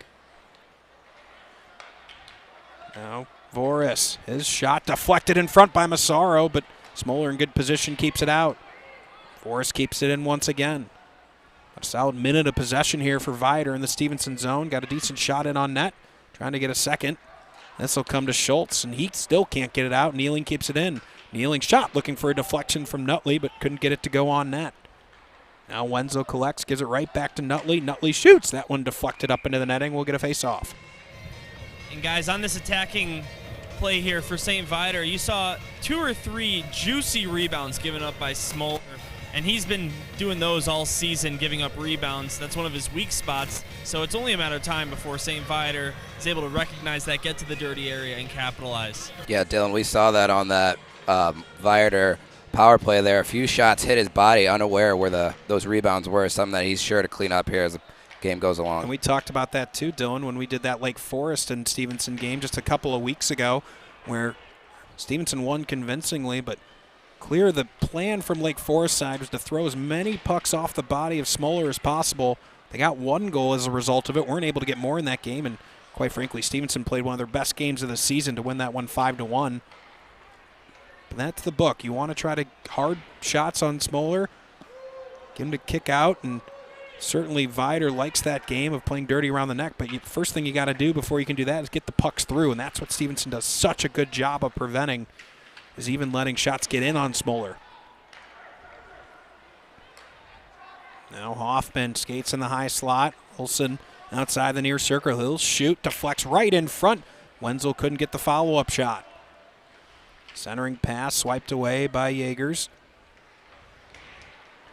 Now Voris, his shot deflected in front by Massaro, but Smoller in good position keeps it out. Voris keeps it in once again. A solid minute of possession here for Viator in the Stevenson zone. Got a decent shot in on net. Trying to get a second. This will come to Schultz, and he still can't get it out. Kneeling keeps it in. Kneeling shot, looking for a deflection from Nutley, but couldn't get it to go on net. Now Wenzel collects, gives it right back to Nutley. Nutley shoots. That one deflected up into the netting. We'll get a face-off. And guys, on this attacking play here for St. Viator, you saw 2 or 3 juicy rebounds given up by Smoller. And he's been doing those all season, giving up rebounds. That's one of his weak spots. So it's only a matter of time before St. Viator is able to recognize that, get to the dirty area, and capitalize. Yeah, Dylan, we saw that on that Viator power play there. A few shots hit his body, unaware where those rebounds were, something that he's sure to clean up here as the game goes along. And we talked about that too, Dylan, when we did that Lake Forest and Stevenson game just a couple of weeks ago, where Stevenson won convincingly, but clear the plan from Lake Forest side was to throw as many pucks off the body of Smoller as possible. They got 1 goal as a result of it. Weren't able to get more in that game, and quite frankly, Stevenson played one of their best games of the season to win that one 5-1. But that's the book. You want to try to hard shots on Smoller, get him to kick out, and certainly Viator likes that game of playing dirty around the neck, but the first thing you got to do before you can do that is get the pucks through, and that's what Stevenson does such a good job of preventing, is even letting shots get in on Smoller. Now Hoffman skates in the high slot. Olsen outside the near circle. He'll shoot, deflects right in front. Wenzel couldn't get the follow-up shot. Centering pass swiped away by Jaegers.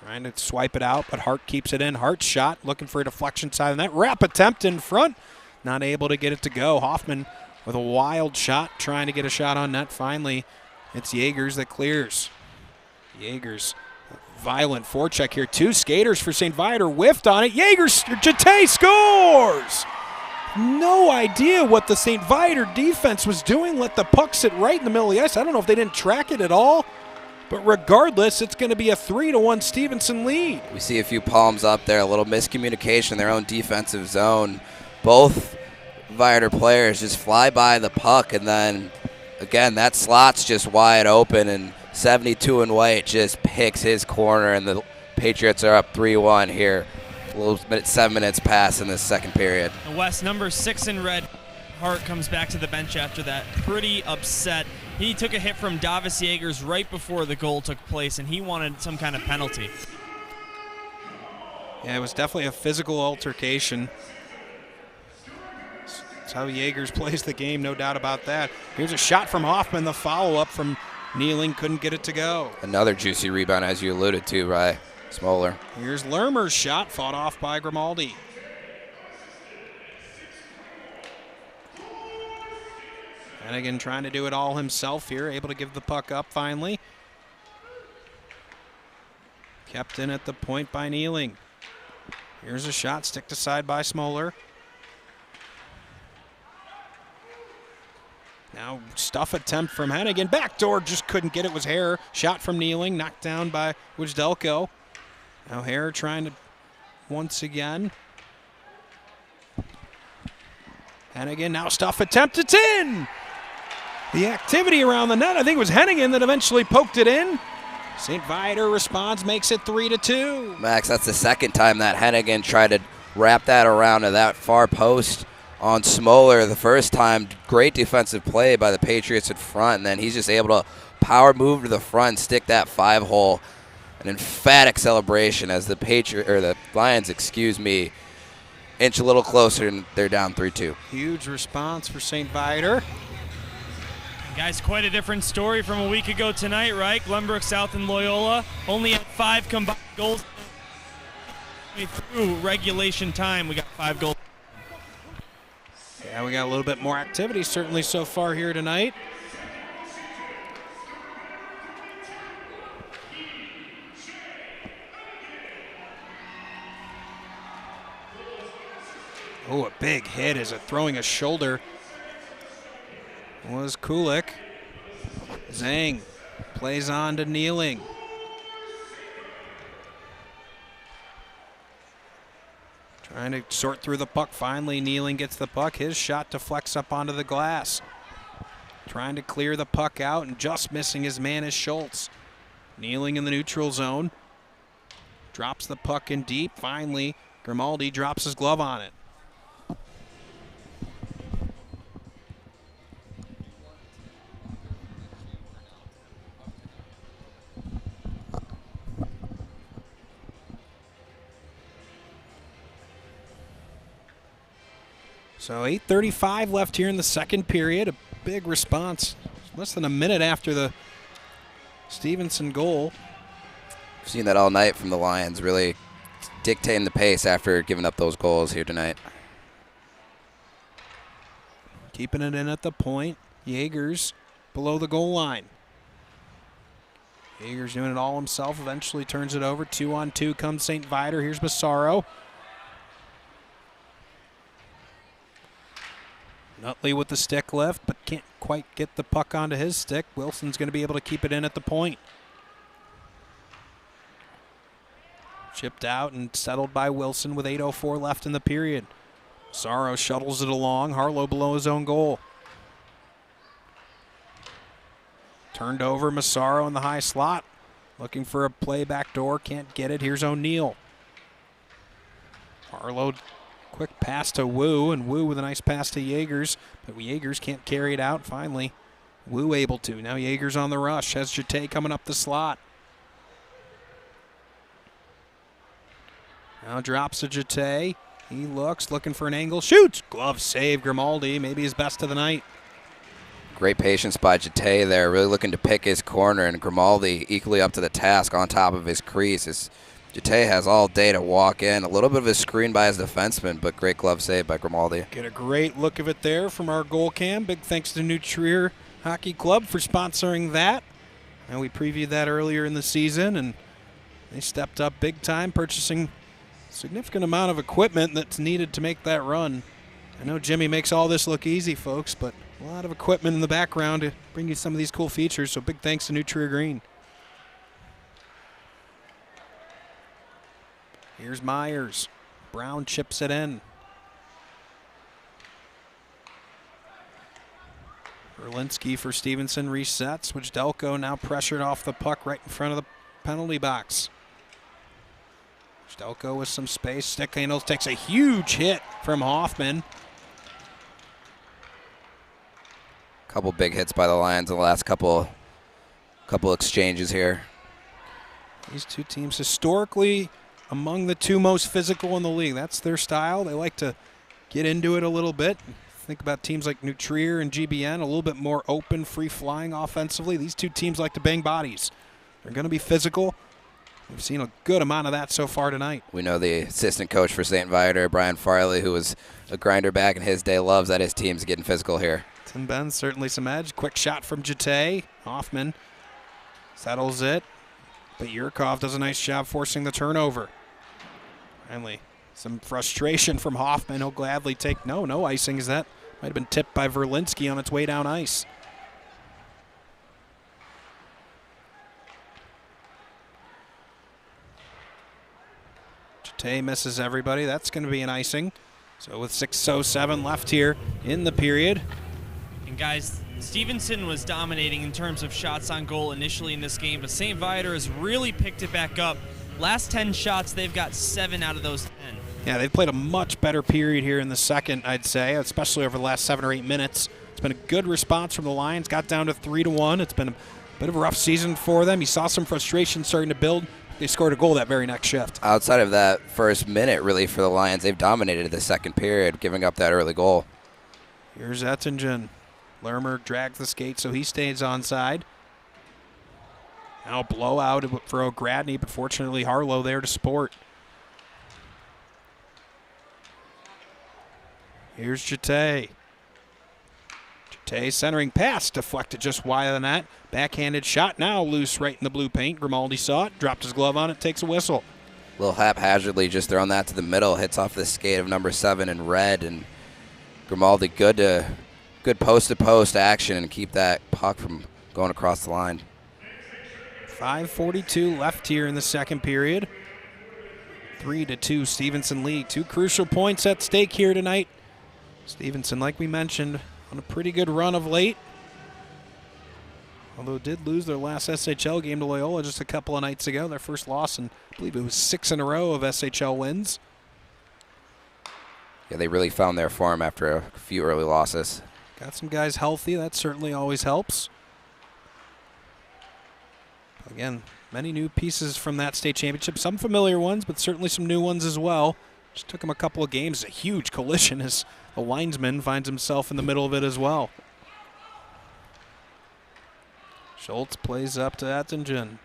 Trying to swipe it out, but Hart keeps it in. Hart's shot, looking for a deflection side of the net. Wrap attempt in front. Not able to get it to go. Hoffman with a wild shot, trying to get a shot on net. Finally, it's Jaegers that clears. Jaegers, violent forecheck here. 2 skaters for St. Viator, whiffed on it. Jaegers, Jete scores! No idea what the St. Viator defense was doing. Let the puck sit right in the middle of the ice. I don't know if they didn't track it at all. But regardless, it's going to be a 3-1 Stevenson lead. We see a few palms up there, a little miscommunication in their own defensive zone. Both Viator players just fly by the puck, and then, again, that slot's just wide open, and 72 and White just picks his corner, and the Patriots are up 3-1 here. 7 minutes pass in this second period. And West, number 6 in red, Hart comes back to the bench after that, pretty upset. He took a hit from Davis Jaegers right before the goal took place, and he wanted some kind of penalty. Yeah, it was definitely a physical altercation. That's how Jaegers plays the game, no doubt about that. Here's a shot from Hoffman, the follow-up from Kneeling couldn't get it to go. Another juicy rebound, as you alluded to, by Smoller. Here's Lermer's shot, fought off by Grimaldi. Hannigan trying to do it all himself here, able to give the puck up finally. Kept in at the point by Kneeling. Here's a shot, stick to side by Smoller. Now stuff attempt from Hannigan. Backdoor, just couldn't get it, was Hare. Shot from Kneeling, knocked down by Wojdelko. Now Hare trying to once again. Hannigan, now stuff attempt, it's in! The activity around the net, I think it was Hannigan that eventually poked it in. St. Viator responds, makes it 3-2. Max, that's the second time that Hannigan tried to wrap that around to that far post on Smoller. The first time, great defensive play by the Patriots in front, and then he's just able to power move to the front, stick that 5-hole. An emphatic celebration as the Lions, inch a little closer, and they're down 3-2. Huge response for St. Viator. Guys, quite a different story from a week ago tonight, right? Glenbrook South and Loyola only had 5 combined goals through regulation time. We got 5 goals. Yeah, we got a little bit more activity certainly so far here tonight. Oh, a big hit as throwing a shoulder was Kulik. Zhang plays on to Kneeling. Trying to sort through the puck. Finally, Kneeling gets the puck. His shot deflects up onto the glass. Trying to clear the puck out and just missing his man is Schultz. Kneeling in the neutral zone. Drops the puck in deep. Finally, Grimaldi drops his glove on it. So 8:35 left here in the second period. A big response. Less than a minute after the Stevenson goal. We've seen that all night from the Lions, really dictating the pace after giving up those goals here tonight. Keeping it in at the point. Yeagers below the goal line. Yeagers doing it all himself. Eventually turns it over. 2-on-2 comes St. Viator. Here's Massaro. Nutley with the stick lift, but can't quite get the puck onto his stick. Wilson's going to be able to keep it in at the point. Chipped out and settled by Wilson with 8:04 left in the period. Massaro shuttles it along. Harlow below his own goal. Turned over, Massaro in the high slot. Looking for a play back door, can't get it. Here's O'Neill. Harlow, quick pass to Wu, and Wu with a nice pass to Yeagers, but Yeagers can't carry it out. Finally, Wu able to. Now Yeagers on the rush, has Jete coming up the slot. Now drops to Jete. He looking for an angle, shoots! Glove save, Grimaldi, maybe his best of the night. Great patience by Jete there, really looking to pick his corner, and Grimaldi equally up to the task on top of his crease. Jete has all day to walk in. A little bit of a screen by his defenseman, but great glove save by Grimaldi. Get a great look of it there from our goal cam. Big thanks to New Trier Hockey Club for sponsoring that. And we previewed that earlier in the season, and they stepped up big time, purchasing a significant amount of equipment that's needed to make that run. I know Jimmy makes all this look easy, folks, but a lot of equipment in the background to bring you some of these cool features, so big thanks to New Trier Green. Here's Myers. Brown chips it in. Berlinski for Stevenson resets. Wojdelko now pressured off the puck right in front of the penalty box. Wojdelko with some space. Stick handles, takes a huge hit from Hoffman. Couple big hits by the Lions in the last couple exchanges here. These two teams historically among the two most physical in the league. That's their style. They like to get into it a little bit, think about teams like New Trier and GBN, a little bit more open, free-flying offensively. These two teams like to bang bodies. They're going to be physical. We've seen a good amount of that so far tonight. We know the assistant coach for St. Viator, Brian Farley, who was a grinder back in his day, loves that his team's getting physical here. Tim Benz, certainly some edge. Quick shot from Jate. Hoffman settles it, but Yurkov does a nice job forcing the turnover. Finally, some frustration from Hoffman. He'll gladly take no icing, as that might have been tipped by Verlinski on its way down ice. Jate misses everybody. That's going to be an icing. So with 6:07 left here in the period. And guys, Stevenson was dominating in terms of shots on goal initially in this game, but St. Viator has really picked it back up. Last 10 shots, they've got 7 out of those 10. Yeah, they've played a much better period here in the second, I'd say, especially over the last 7 or 8 minutes. It's been a good response from the Lions. Got down to 3-1. It's been a bit of a rough season for them. You saw some frustration starting to build. They scored a goal that very next shift. Outside of that first minute, really, for the Lions, they've dominated the second period, giving up that early goal. Here's Ettingen. Lermer drags the skate, so he stays onside. Now blowout for O'Gradney, but fortunately Harlow there to support. Here's Jate. Jate centering pass, deflected just wide of the net. Backhanded shot, now loose right in the blue paint. Grimaldi saw it, dropped his glove on it, takes a whistle. A little haphazardly just throwing that to the middle, hits off the skate of number 7 in red, and Grimaldi good post-to-post action and keep that puck from going across the line. 5:42 left here in the second period. 3-2 Stevenson lead. 2 crucial points at stake here tonight. Stevenson, like we mentioned, on a pretty good run of late. Although did lose their last SHL game to Loyola just a couple of nights ago. Their first loss, and I believe it was 6 in a row of SHL wins. Yeah, they really found their form after a few early losses. Got some guys healthy. That certainly always helps. Again, many new pieces from that state championship. Some familiar ones, but certainly some new ones as well. Just took him a couple of games. A huge collision as the linesman finds himself in the middle of it as well. Schultz plays up to Ettingen.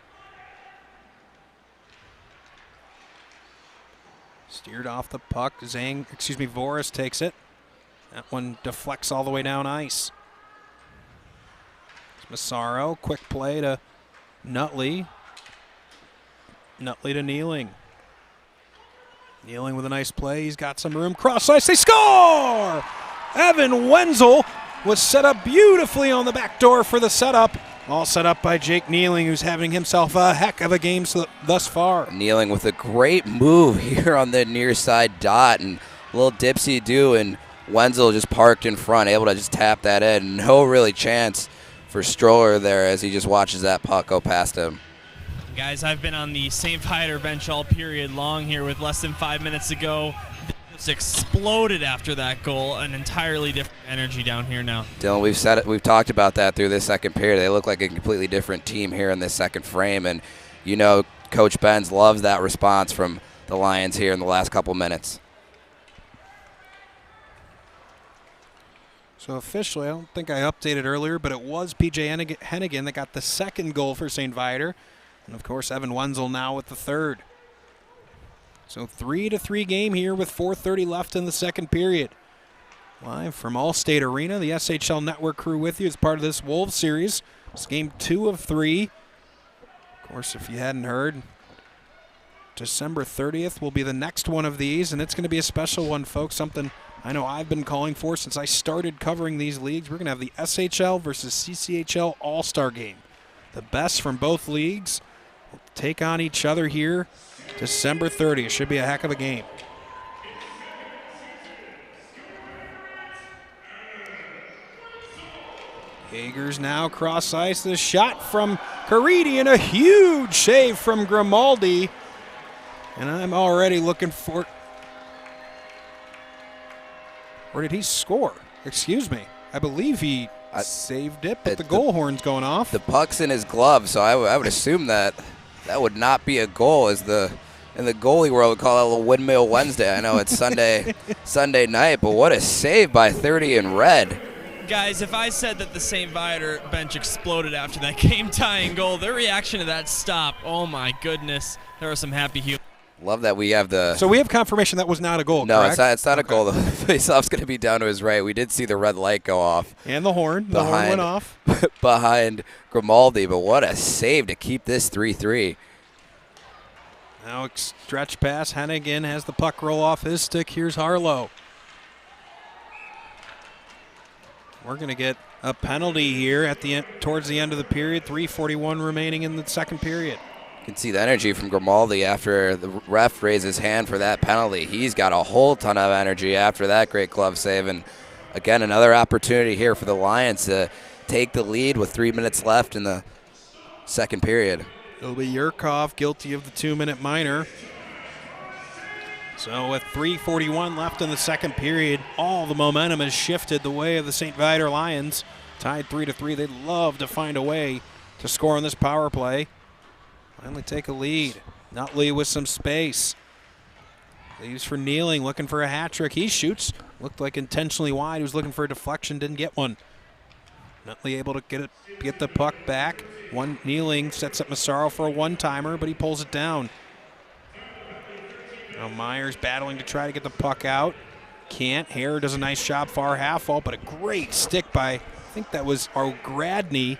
Steered off the puck. Voris takes it. That one deflects all the way down ice. Massaro, quick play to Nutley. Nutley to Kneeling. Kneeling with a nice play. He's got some room. Cross ice. They score! Evan Wenzel was set up beautifully on the back door for the setup. All set up by Jake Kneeling, who's having himself a heck of a game thus far. Kneeling with a great move here on the near side dot, and a little dipsy-do, and Wenzel just parked in front, able to just tap that in. No really chance for Stroller there as he just watches that puck go past him. Guys, I've been on the St. Viator bench all period long here with less than 5 minutes to go. It's exploded after that goal. An entirely different energy down here now. Dylan, we've said it. We've talked about that through this second period. They look like a completely different team here in this second frame, and you know Coach Benz loves that response from the Lions here in the last couple minutes. So officially, I don't think I updated earlier, but it was P.J. Hennigan that got the second goal for St. Viator. And, of course, Evan Wenzel now with the third. So 3-3 game here with 4:30 left in the second period. Live from Allstate Arena, the SHL Network crew with you as part of this Wolves series. It's game 2 of 3. Of course, if you hadn't heard, December 30th will be the next one of these, and it's going to be a special one, folks. Something I know I've been calling for since I started covering these leagues. We're going to have the SHL versus CCHL All-Star game. The best from both leagues will take on each other here December 30th. Should be a heck of a game. Hager's now cross ice. The shot from Caridi and a huge save from Grimaldi. And I'm already looking for... Or did he score? Excuse me. I believe he saved it, but the goal horn's going off. The puck's in his glove, so I would assume that would not be a goal as the in the goalie world, we call it a little Windmill Wednesday. I know it's Sunday night, but what a save by 30 in red. Guys, if I said that the St. Viator bench exploded after that game-tying goal, their reaction to that stop, oh my goodness, there are some happy humans. Love that we have the... So we have confirmation that was not a goal, No, correct? it's not a goal. The faceoff's going to be down to his right. We did see the red light go off. And the horn. The horn went off. Behind Grimaldi, but what a save to keep this 3-3. Now stretch pass. Hennigan has the puck roll off his stick. Here's Harlow. We're going to get a penalty here at the end, towards the end of the period. 3:41 remaining in the second period. You can see the energy from Grimaldi after the ref raised his hand for that penalty. He's got a whole ton of energy after that great glove save. And again, another opportunity here for the Lions to take the lead with 3 minutes left in the second period. It'll be Yurkov guilty of the 2-minute minor. So with 3:41 left in the second period, all the momentum has shifted the way of the St. Viator Lions. Tied 3-3. They'd love to find a way to score on this power play. Finally take a lead. Nutley with some space. Leaves for Kneeling, looking for a hat trick. He shoots. Looked like intentionally wide. He was looking for a deflection, didn't get one. Nutley able to get the puck back. Kneeling sets up Massaro for a one-timer, but he pulls it down. Now Myers battling to try to get the puck out. Can't. Hare does a nice job far half wall, but a great stick by, I think that was O'Gradney.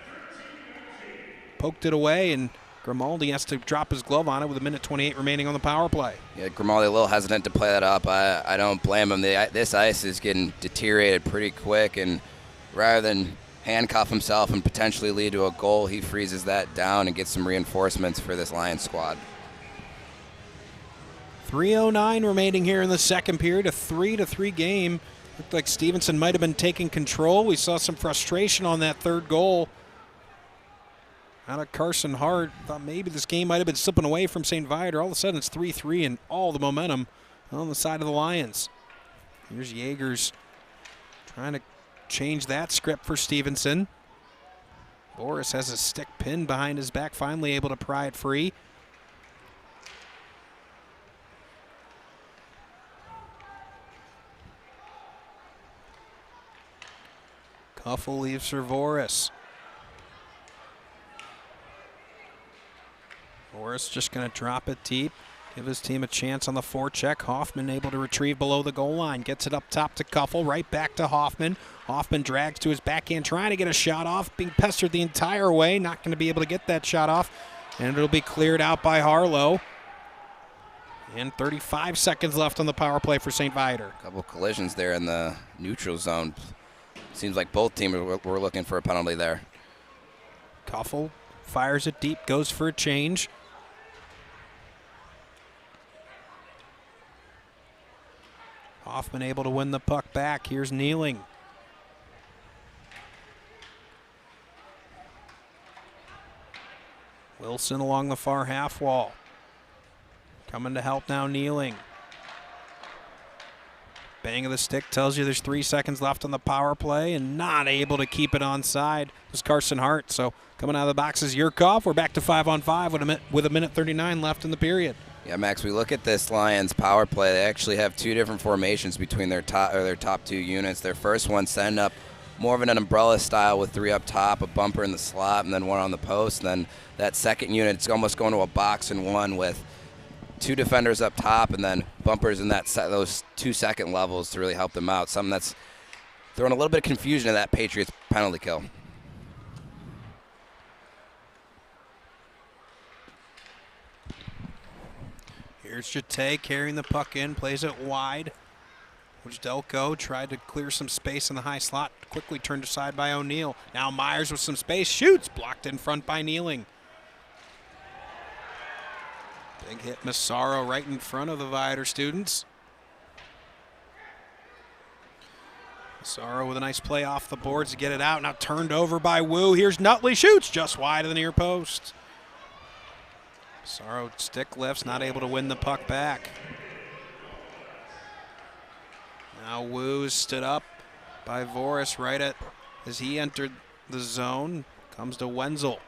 Poked it away, and Grimaldi has to drop his glove on it with 1:28 remaining on the power play. Yeah, Grimaldi a little hesitant to play that up. I don't blame him. This ice is getting deteriorated pretty quick, and rather than handcuff himself and potentially lead to a goal, he freezes that down and gets some reinforcements for this Lions squad. 3:09 remaining here in the second period, a 3-3 game. Looked like Stevenson might have been taking control. We saw some frustration on that third goal out of Carson Hart. Thought maybe this game might have been slipping away from St. Viator. All of a sudden it's 3-3 and all the momentum on the side of the Lions. Here's Yeagers trying to change that script for Stevenson. Boris has a stick pinned behind his back, finally able to pry it free. Kuffel leaves for Voris. Voris just going to drop it deep, give his team a chance on the forecheck. Hoffman able to retrieve below the goal line. Gets it up top to Kuffel, right back to Hoffman. Hoffman drags to his backhand, trying to get a shot off, being pestered the entire way. Not going to be able to get that shot off, and it'll be cleared out by Harlow. And 35 seconds left on the power play for St. Viator. A couple collisions there in the neutral zone. Seems like both teams were looking for a penalty there. Kuffel fires it deep, goes for a change. Hoffman able to win the puck back. Here's Kneeling. Wilson along the far half wall. Coming to help now, Kneeling. Bang of the stick tells you there's 3 seconds left on the power play, and not able to keep it onside was Carson Hart. So coming out of the box is Yurkov. We're back to 5-on-5 with a minute 39 left in the period. Yeah, Max, we look at this Lions power play. They actually have two different formations between their top two units. Their first one setting up more of an umbrella style with 3 up top, a bumper in the slot, and then 1 on the post. And then that second unit, it's almost going to a box and 1 with 2 defenders up top and then bumpers in those 2-second levels to really help them out. Something that's throwing a little bit of confusion in that Patriots penalty kill. Here's Jate carrying the puck in, plays it wide. Wojdelko tried to clear some space in the high slot, quickly turned aside by O'Neill. Now Myers with some space, shoots, blocked in front by Kneeling. Big hit Massaro right in front of the Viator students. Massaro with a nice play off the boards to get it out. Now turned over by Wu. Here's Nutley, shoots just wide of the near post. Massaro stick lifts, not able to win the puck back. Now Wu stood up by Voris right as he entered the zone. Comes to Wenzel.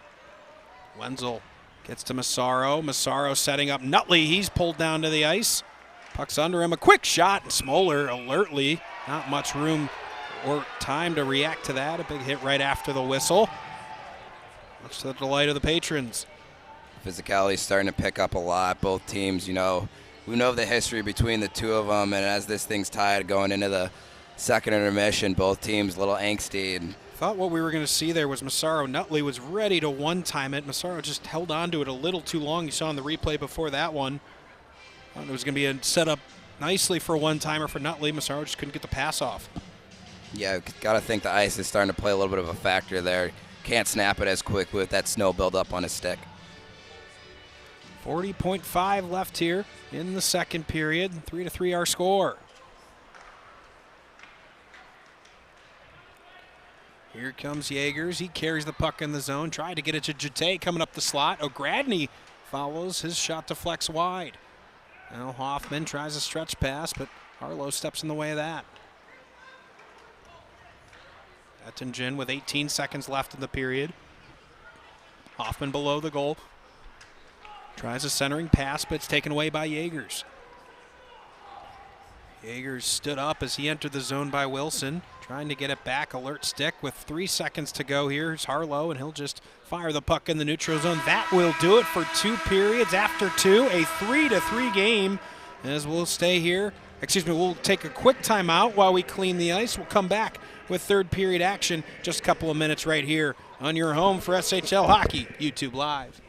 Wenzel Gets to Massaro. Massaro setting up Nutley. He's pulled down to the ice. Puck's under him. A quick shot. Smoller alertly. Not much room or time to react to that. A big hit right after the whistle. Much to the delight of the patrons. Physicality is starting to pick up a lot. Both teams, we know the history between the two of them, and as this thing's tied going into the second intermission, both teams a little angsty. And thought what we were going to see there was Massaro. Nutley was ready to one-time it. Massaro just held on to it a little too long. You saw in the replay before that one. Thought it was going to be set up nicely for a one-timer for Nutley. Massaro just couldn't get the pass off. Yeah, got to think the ice is starting to play a little bit of a factor there. Can't snap it as quick with that snow buildup on his stick. 40.5 left here in the second period. 3-3 our score. Here comes Yeagers. He carries the puck in the zone. Tried to get it to Jete coming up the slot. O'Gradney follows. His shot deflects wide. Now Hoffman tries a stretch pass, but Harlow steps in the way of that. Ettingen with 18 seconds left in the period. Hoffman below the goal. Tries a centering pass, but it's taken away by Yeagers. Yeagers stood up as he entered the zone by Wilson. Trying to get it back, alert stick with 3 seconds to go. Here's Harlow, and he'll just fire the puck in the neutral zone. That will do it for 2 periods. After 2, a 3-3 game. As we'll stay here. We'll take a quick timeout while we clean the ice. We'll come back with third period action just a couple of minutes right here on your home for SHL Hockey, YouTube Live.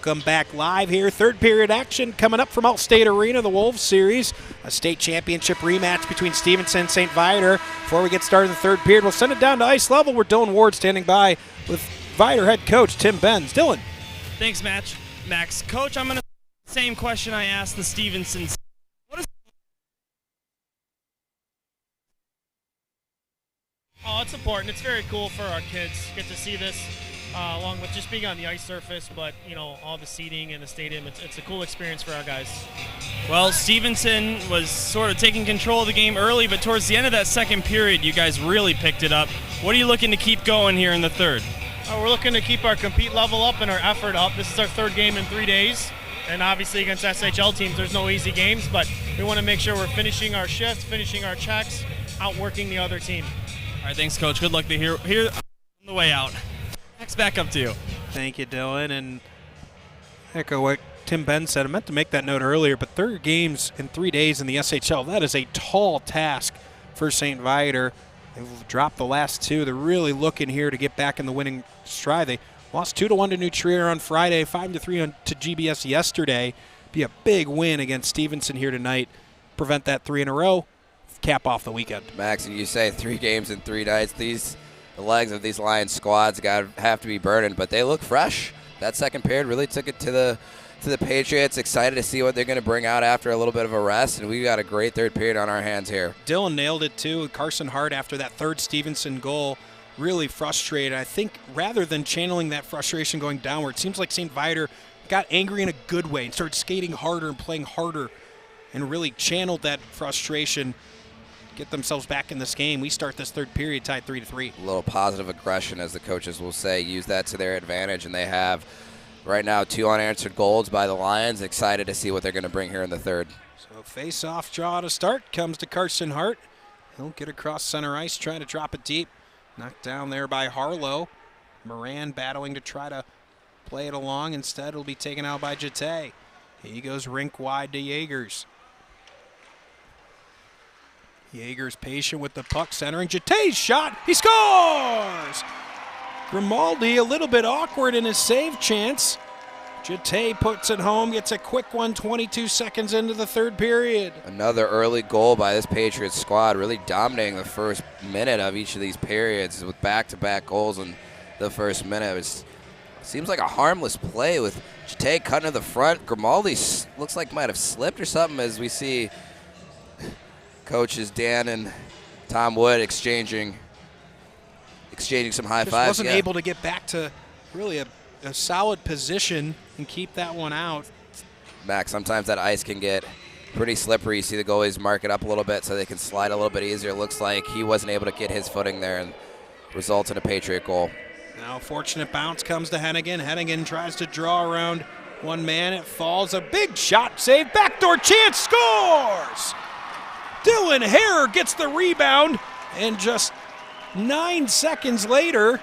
Welcome back live here. Third period action coming up from Allstate Arena, the Wolves series. A state championship rematch between Stevenson and St. Viator. Before we get started in the third period, we'll send it down to ice level where Dylan Ward standing by with Viator head coach Tim Benz. Dylan. Thanks, Max. Coach, I'm going to same question I asked the Stevenson. It's important. It's very cool for our kids to get to see this, along with just being on the ice surface, but, you know, all the seating in the stadium. It's a cool experience for our guys. Well, Stevenson was sort of taking control of the game early, but towards the end of that second period, you guys really picked it up. What are you looking to keep going here in the third? We're looking to keep our compete level up and our effort up. This is our third game in 3 days, and obviously against SHL teams, there's no easy games, but we want to make sure we're finishing our shifts, finishing our checks, outworking the other team. All right, thanks, Coach. Good luck to here on the way out. Max, back up to you. Thank you, Dylan. And echo what Tim Benz said. I meant to make that note earlier, but 30 games in 3 days in the SHL, that is a tall task for St. Viator. They've dropped the last two. They're really looking here to get back in the winning stride. They lost 2-1 to New Trier on Friday, 5-3 to GBS yesterday. Be a big win against Stevenson here tonight. Prevent that 3 in a row. Cap off the weekend. Max, and you say 3 games in 3 nights. The legs of these Lions squads have to be burdened, but they look fresh. That second period really took it to the Patriots. Excited to see what they're going to bring out after a little bit of a rest, and we got a great third period on our hands here. Dylan nailed it too. Carson Hart, after that third Stevenson goal, really frustrated. I think rather than channeling that frustration going downward, it seems like St. Viator got angry in a good way and started skating harder and playing harder and really channeled that frustration, get themselves back in this game. We start this third period tied 3-3. A little positive aggression, as the coaches will say, use that to their advantage, and they have right now 2 unanswered goals by the Lions. Excited to see what they're going to bring here in the third. So face-off draw to start comes to Carson Hart. He'll get across center ice, trying to drop it deep. Knocked down there by Harlow. Moran battling to try to play it along. Instead, it'll be taken out by Jete. He goes rink wide to Yeagers. Yeager's patient with the puck, centering. Jete's shot. He scores! Grimaldi a little bit awkward in his save chance. Jete puts it home, gets a quick one 22 seconds into the third period. Another early goal by this Patriots squad, really dominating the first minute of each of these periods with back-to-back goals in the first minute. It seems like a harmless play with Jete cutting to the front. Grimaldi looks like might have slipped or something, as we see coaches Dan and Tom Wood exchanging some high fives. Wasn't able to get back to really a solid position and keep that one out. Max, sometimes that ice can get pretty slippery. You see the goalies mark it up a little bit so they can slide a little bit easier. Looks like he wasn't able to get his footing there and results in a Patriot goal. Now fortunate bounce comes to Hennigan. Hennigan tries to draw around one man. It falls. A big shot save. Backdoor chance. Scores! Dylan Hare gets the rebound, and just 9 seconds later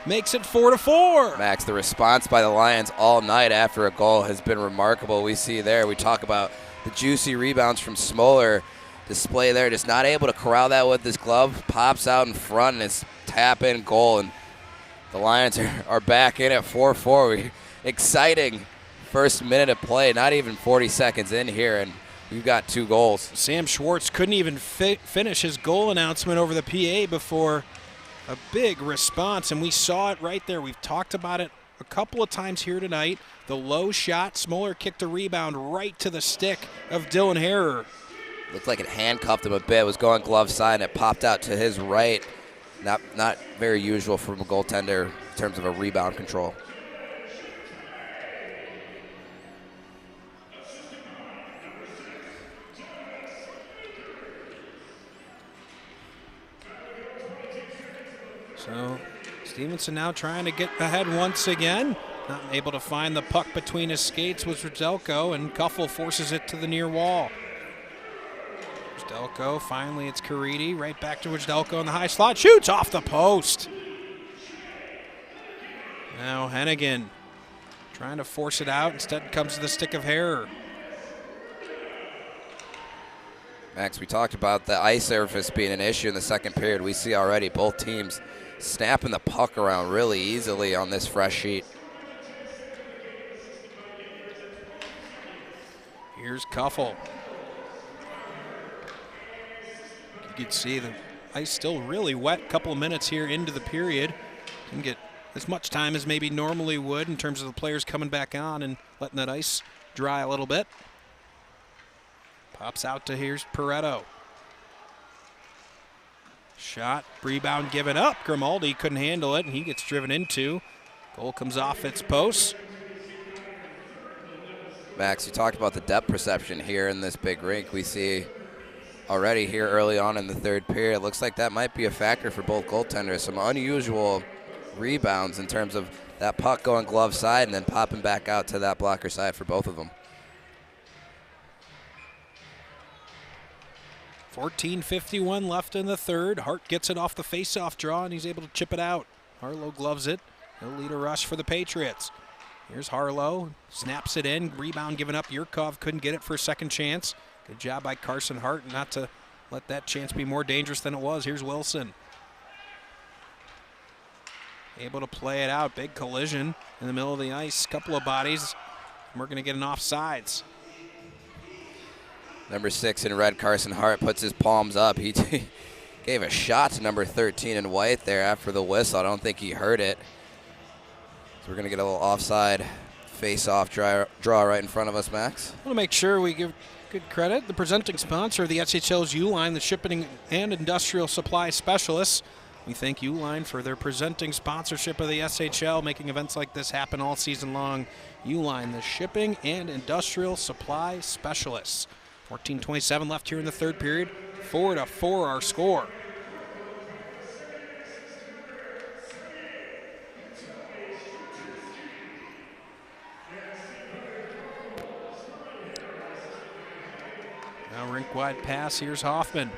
makes it 4-4. Max, the response by the Lions all night after a goal has been remarkable. We see there, we talk about the juicy rebounds from Smoller. Display there, just not able to corral that with his glove. Pops out in front, and it's tap-in goal, and the Lions are back in at 4-4. Exciting first minute of play, not even 40 seconds in here, and we've got 2 goals. Sam Schwartz couldn't even finish his goal announcement over the PA before a big response, and we saw it right there. We've talked about it a couple of times here tonight. The low shot, Smoller kicked a rebound right to the stick of Dylan Harrer. Looked like it handcuffed him a bit. It was going glove side, and it popped out to his right. Not very usual from a goaltender in terms of a rebound control. So Stevenson now trying to get ahead once again. Not able to find the puck between his skates was Rdzhelko, and Kuffel forces it to the near wall. Rdzhelko, finally it's Caridi, right back to Rdzhelko in the high slot, shoots off the post. Now Hennigan trying to force it out, instead comes to the stick of Harrer. Max, we talked about the ice surface being an issue in the second period. We see already both teams snapping the puck around really easily on this fresh sheet. Here's Kuffel. You can see the ice still really wet. Couple of minutes here into the period. Didn't get as much time as maybe normally would in terms of the players coming back on and letting that ice dry a little bit. Pops out to here's Pareto. Shot, rebound given up. Grimaldi couldn't handle it, and he gets driven into. Goal comes off its post. Max, you talked about the depth perception here in this big rink. We see already here early on in the third period. It looks like that might be a factor for both goaltenders. Some unusual rebounds in terms of that puck going glove side and then popping back out to that blocker side for both of them. 14:51 left in the third. Hart gets it off the face-off draw, and he's able to chip it out. Harlow gloves it. He'll lead a rush for the Patriots. Here's Harlow. Snaps it in. Rebound given up. Yurkov couldn't get it for a second chance. Good job by Carson Hart not to let that chance be more dangerous than it was. Here's Wilson. Able to play it out. Big collision in the middle of the ice. Couple of bodies. And we're going to get an offsides. Number 6 in red, Carson Hart, puts his palms up. He gave a shot to number 13 in white there after the whistle. I don't think he heard it. So we're going to get a little offside face-off draw right in front of us, Max. I want to make sure we give good credit. The presenting sponsor of the SHL's Uline, the shipping and industrial supply specialists. We thank Uline for their presenting sponsorship of the SHL, making events like this happen all season long. Uline, the shipping and industrial supply specialists. 14:27 left here in the third period. 4-4 our score. Now rink-wide pass. Here's Hoffman.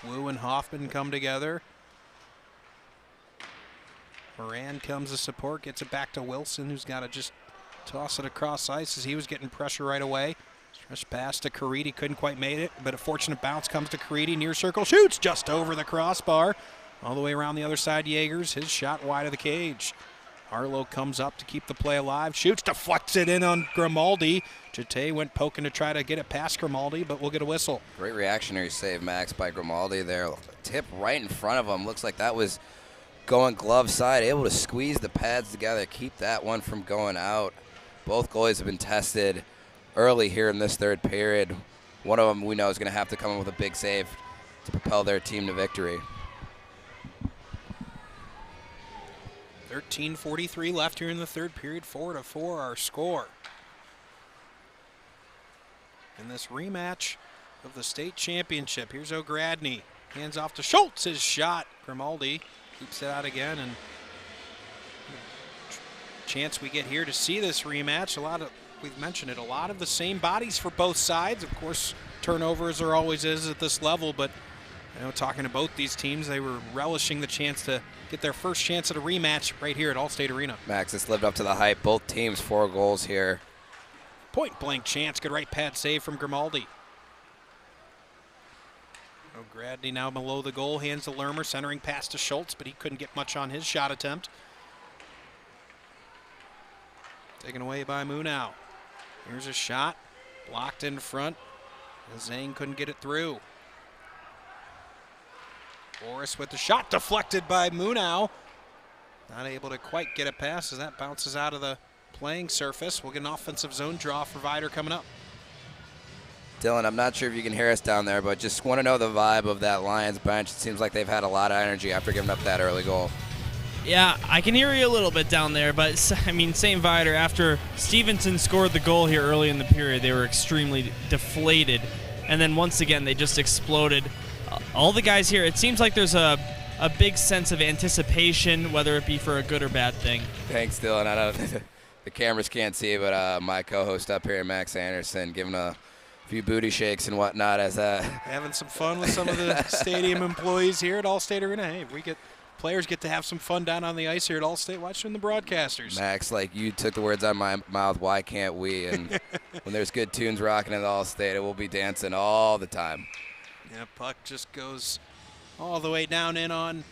Wu and Hoffman come together. Moran comes to support, gets it back to Wilson, who's got to just toss it across ice as he was getting pressure right away. Stretch pass to Caridi, couldn't quite make it, but a fortunate bounce comes to Caridi, near circle, shoots just over the crossbar. All the way around the other side, Jaegers, his shot wide of the cage. Harlow comes up to keep the play alive, shoots, deflects it in on Grimaldi. Jete went poking to try to get it past Grimaldi, but we'll get a whistle. Great reactionary save, Max, by Grimaldi there. Tip right in front of him. Looks like that was going glove side, able to squeeze the pads together, keep that one from going out. Both goalies have been tested early here in this third period. One of them we know is going to have to come in with a big save to propel their team to victory. 13:43 left here in the third period. 4-4 our score. In this rematch of the state championship, here's O'Gradney. Hands off to Schultz. His shot. Grimaldi keeps it out again, and chance we get here to see this rematch. We've mentioned it, a lot of the same bodies for both sides. Of course, turnovers there always is at this level, but talking to both these teams, they were relishing the chance to get their first chance at a rematch right here at Allstate Arena. Max, it's lived up to the hype. Both teams 4 goals here. Point blank chance, good right pad save from Grimaldi. O'Gradney now below the goal, hands to Lermer, centering pass to Schultz, but he couldn't get much on his shot attempt. Taken away by Munau. Here's a shot, blocked in front. Zane couldn't get it through. Boris with the shot, deflected by Munau. Not able to quite get it past as that bounces out of the playing surface. We'll get an offensive zone draw for Viator coming up. Dylan, I'm not sure if you can hear us down there, but just want to know the vibe of that Lions bench. It seems like they've had a lot of energy after giving up that early goal. Yeah, I can hear you a little bit down there, but I mean, St. Viator, after Stevenson scored the goal here early in the period, they were extremely deflated. And then once again, they just exploded. All the guys here, it seems like there's a big sense of anticipation, whether it be for a good or bad thing. Thanks, Dylan. I know the cameras can't see, but my co-host up here, Max Anderson, giving a few booty shakes and whatnot as having some fun with some of the stadium employees here at Allstate Arena. Hey, players get to have some fun down on the ice here at Allstate watching the broadcasters. Max, like you took the words out of my mouth, why can't we? And when there's good tunes rocking at Allstate, it will be dancing all the time. Yeah, puck just goes all the way down in on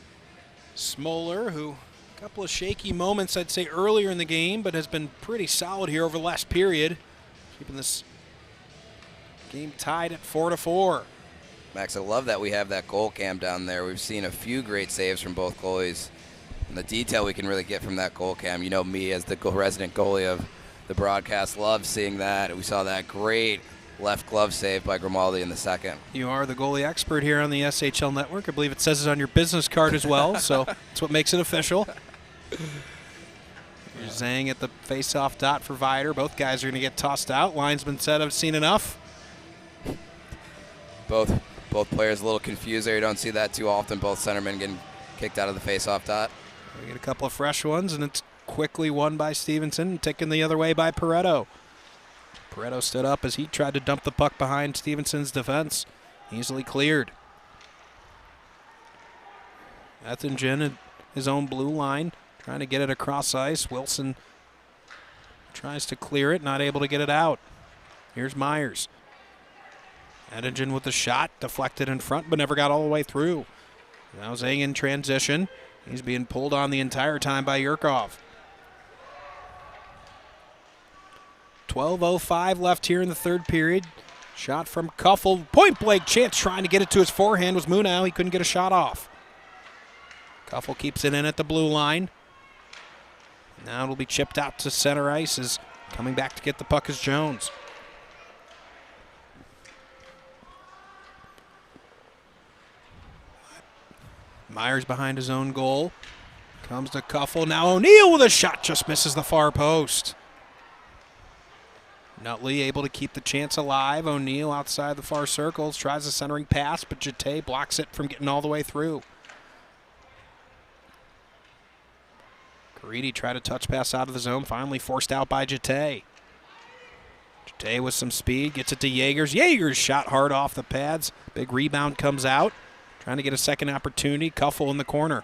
Smoller, who Couple of shaky moments, I'd say, earlier in the game, but has been pretty solid here over the last period, keeping this game tied at 4-4. Max, I love that we have that goal cam down there. We've seen a few great saves from both goalies. And the detail we can really get from that goal cam, you know me as the resident goalie of the broadcast, love seeing that. We saw that great left glove save by Grimaldi in the second. You are the goalie expert here on the SHL Network. I believe it says it on your business card as well, so that's what makes it official. Here's Zhang at the face-off dot for Viator. Both guys are going to get tossed out. Linesman said, I've seen enough. Both players a little confused there. You don't see that too often, both centermen getting kicked out of the face-off dot. We get a couple of fresh ones, and it's quickly won by Stevenson, taken the other way by Pareto. Pareto stood up as he tried to dump the puck behind Stevenson's defense. Easily cleared. Ethingen at his own blue line, trying to get it across ice. Wilson tries to clear it, not able to get it out. Here's Myers. Ethingen with the shot, deflected in front, but never got all the way through. Now Zhang in transition. He's being pulled on the entire time by Yurkov. 12:05 left here in the third period. Shot from Kuffel. Point blank chance trying to get it to his forehand was Munau. He couldn't get a shot off. Kuffel keeps it in at the blue line. Now it'll be chipped out to center ice as coming back to get the puck is Jones. Myers behind his own goal. Comes to Kuffel. Now O'Neill with a shot. Just misses the far post. Nutley able to keep the chance alive. O'Neill outside the far circles. Tries a centering pass, but Jete blocks it from getting all the way through. Caridi tried a touch pass out of the zone. Finally forced out by Jete. Jete with some speed. Gets it to Yeagers. Yeagers shot hard off the pads. Big rebound comes out. Trying to get a second opportunity. Kuffel in the corner.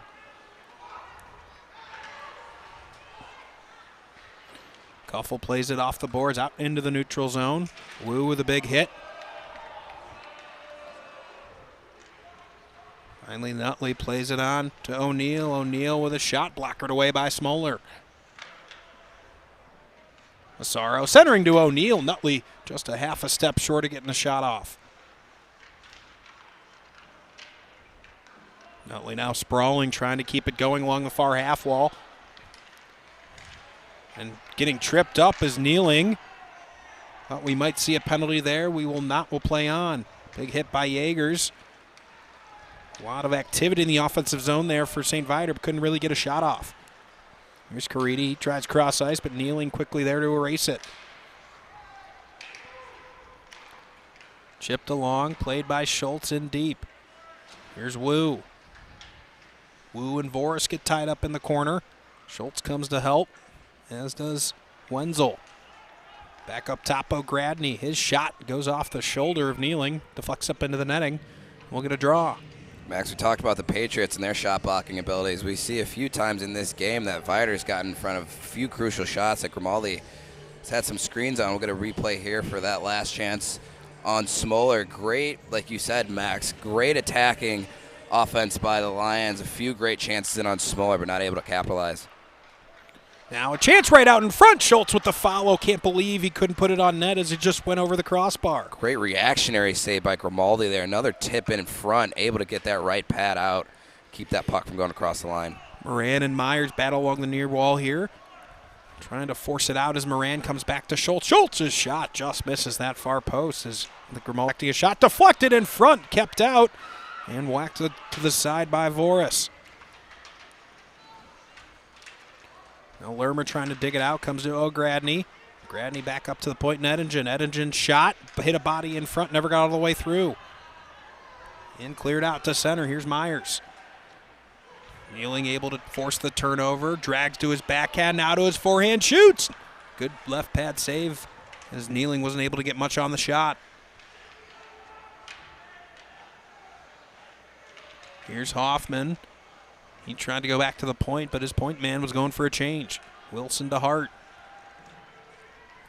Kuffel plays it off the boards out into the neutral zone. Wu with a big hit. Finally, Nutley plays it on to O'Neill. O'Neill with a shot blockered away by Smoller. Massaro centering to O'Neill. Nutley just a half a step short of getting the shot off. Nutley now sprawling, trying to keep it going along the far half wall. And getting tripped up is Kneeling. Thought we might see a penalty there. We will not. We'll play on. Big hit by Yeagers. A lot of activity in the offensive zone there for St. Viator, but couldn't really get a shot off. Here's Caridi. He tries cross ice, but Kneeling quickly there to erase it. Chipped along, played by Schultz in deep. Here's Wu. Wu and Voris get tied up in the corner. Schultz comes to help, as does Wenzel. Back up top, O'Gradney. His shot goes off the shoulder of Kneeling, deflects up into the netting. We'll get a draw. Max, we talked about the Patriots and their shot blocking abilities. We see a few times in this game that Viator's gotten in front of a few crucial shots that Grimaldi has had some screens on. We'll get a replay here for that last chance on Smoller. Great, like you said, Max, great attacking offense by the Lions. A few great chances in on Smoller, but not able to capitalize. Now a chance right out in front. Schultz with the follow. Can't believe he couldn't put it on net as it just went over the crossbar. Great reactionary save by Grimaldi there. Another tip in front, able to get that right pad out, keep that puck from going across the line. Moran and Myers battle along the near wall here. Trying to force it out as Moran comes back to Schultz. Schultz's shot just misses that far post as the Grimaldi shot deflected in front, kept out, and whacked to the side by Voris. Now Lermer trying to dig it out, comes to O'Gradney. Gradney back up to the point in Ethingen. Ethingen shot, hit a body in front, never got all the way through. And cleared out to center. Here's Myers. Kneeling able to force the turnover, drags to his backhand, now to his forehand, shoots. Good left pad save as Kneeling wasn't able to get much on the shot. Here's Hoffman. He tried to go back to the point, but his point man was going for a change. Wilson to Hart.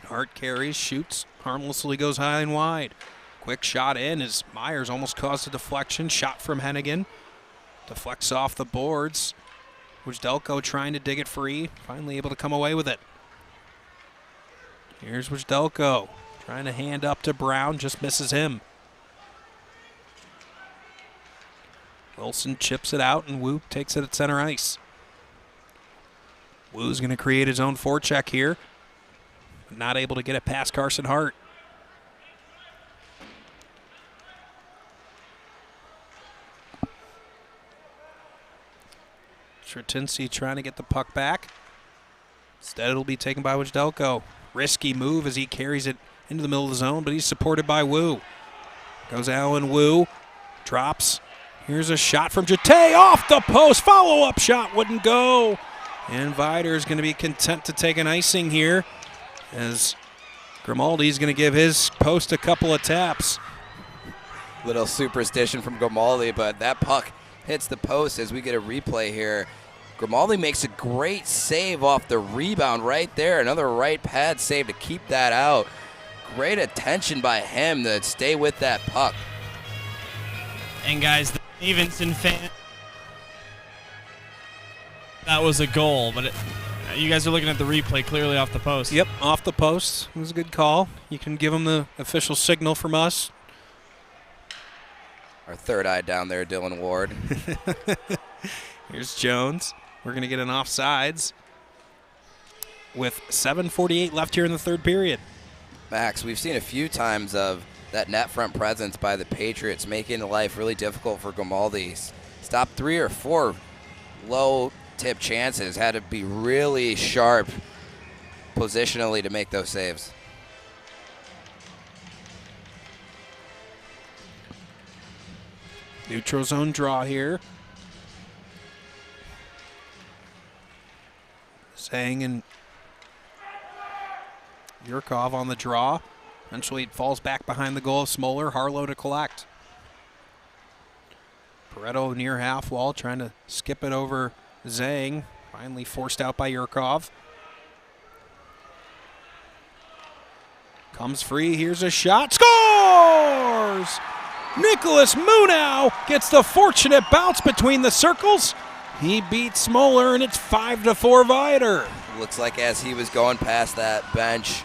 Hart carries, shoots, harmlessly goes high and wide. Quick shot in as Myers almost caused a deflection. Shot from Hennigan. Deflects off the boards. Wojdelko trying to dig it free, finally able to come away with it. Here's Wojdelko trying to hand up to Brown, just misses him. Wilson chips it out, and Wu takes it at center ice. Wu's going to create his own forecheck here, but not able to get it past Carson Hart. Chertinsky trying to get the puck back. Instead, it'll be taken by Wojdelko. Risky move as he carries it into the middle of the zone, but he's supported by Wu. Goes Alan Wu, drops. Here's a shot from Jete off the post. Follow-up shot wouldn't go. And Viator is going to be content to take an icing here as Grimaldi's going to give his post a couple of taps. Little superstition from Grimaldi, but that puck hits the post as we get a replay here. Grimaldi makes a great save off the rebound right there. Another right pad save to keep that out. Great attention by him to stay with that puck. And guys, the Stevenson fan, that was a goal, but you guys are looking at the replay clearly off the post. Yep, off the post. It was a good call. You can give him the official signal from us. Our third eye down there, Dylan Ward. Here's Jones. We're going to get an offsides with 7:48 left here in the third period. Max, we've seen a few times of that net front presence by the Patriots making life really difficult for Grimaldi. Stopped 3 or 4 low tip chances. Had to be really sharp positionally to make those saves. Neutral zone draw here. Zhang and Yurkov on the draw. Eventually it falls back behind the goal of Smoller. Harlow to collect. Pareto near half wall trying to skip it over Zhang. Finally forced out by Yurkov. Comes free. Here's a shot. Scores! Nicholas Munau gets the fortunate bounce between the circles. He beats Smoller, and it's 5-4 Viator. Looks like as he was going past that bench,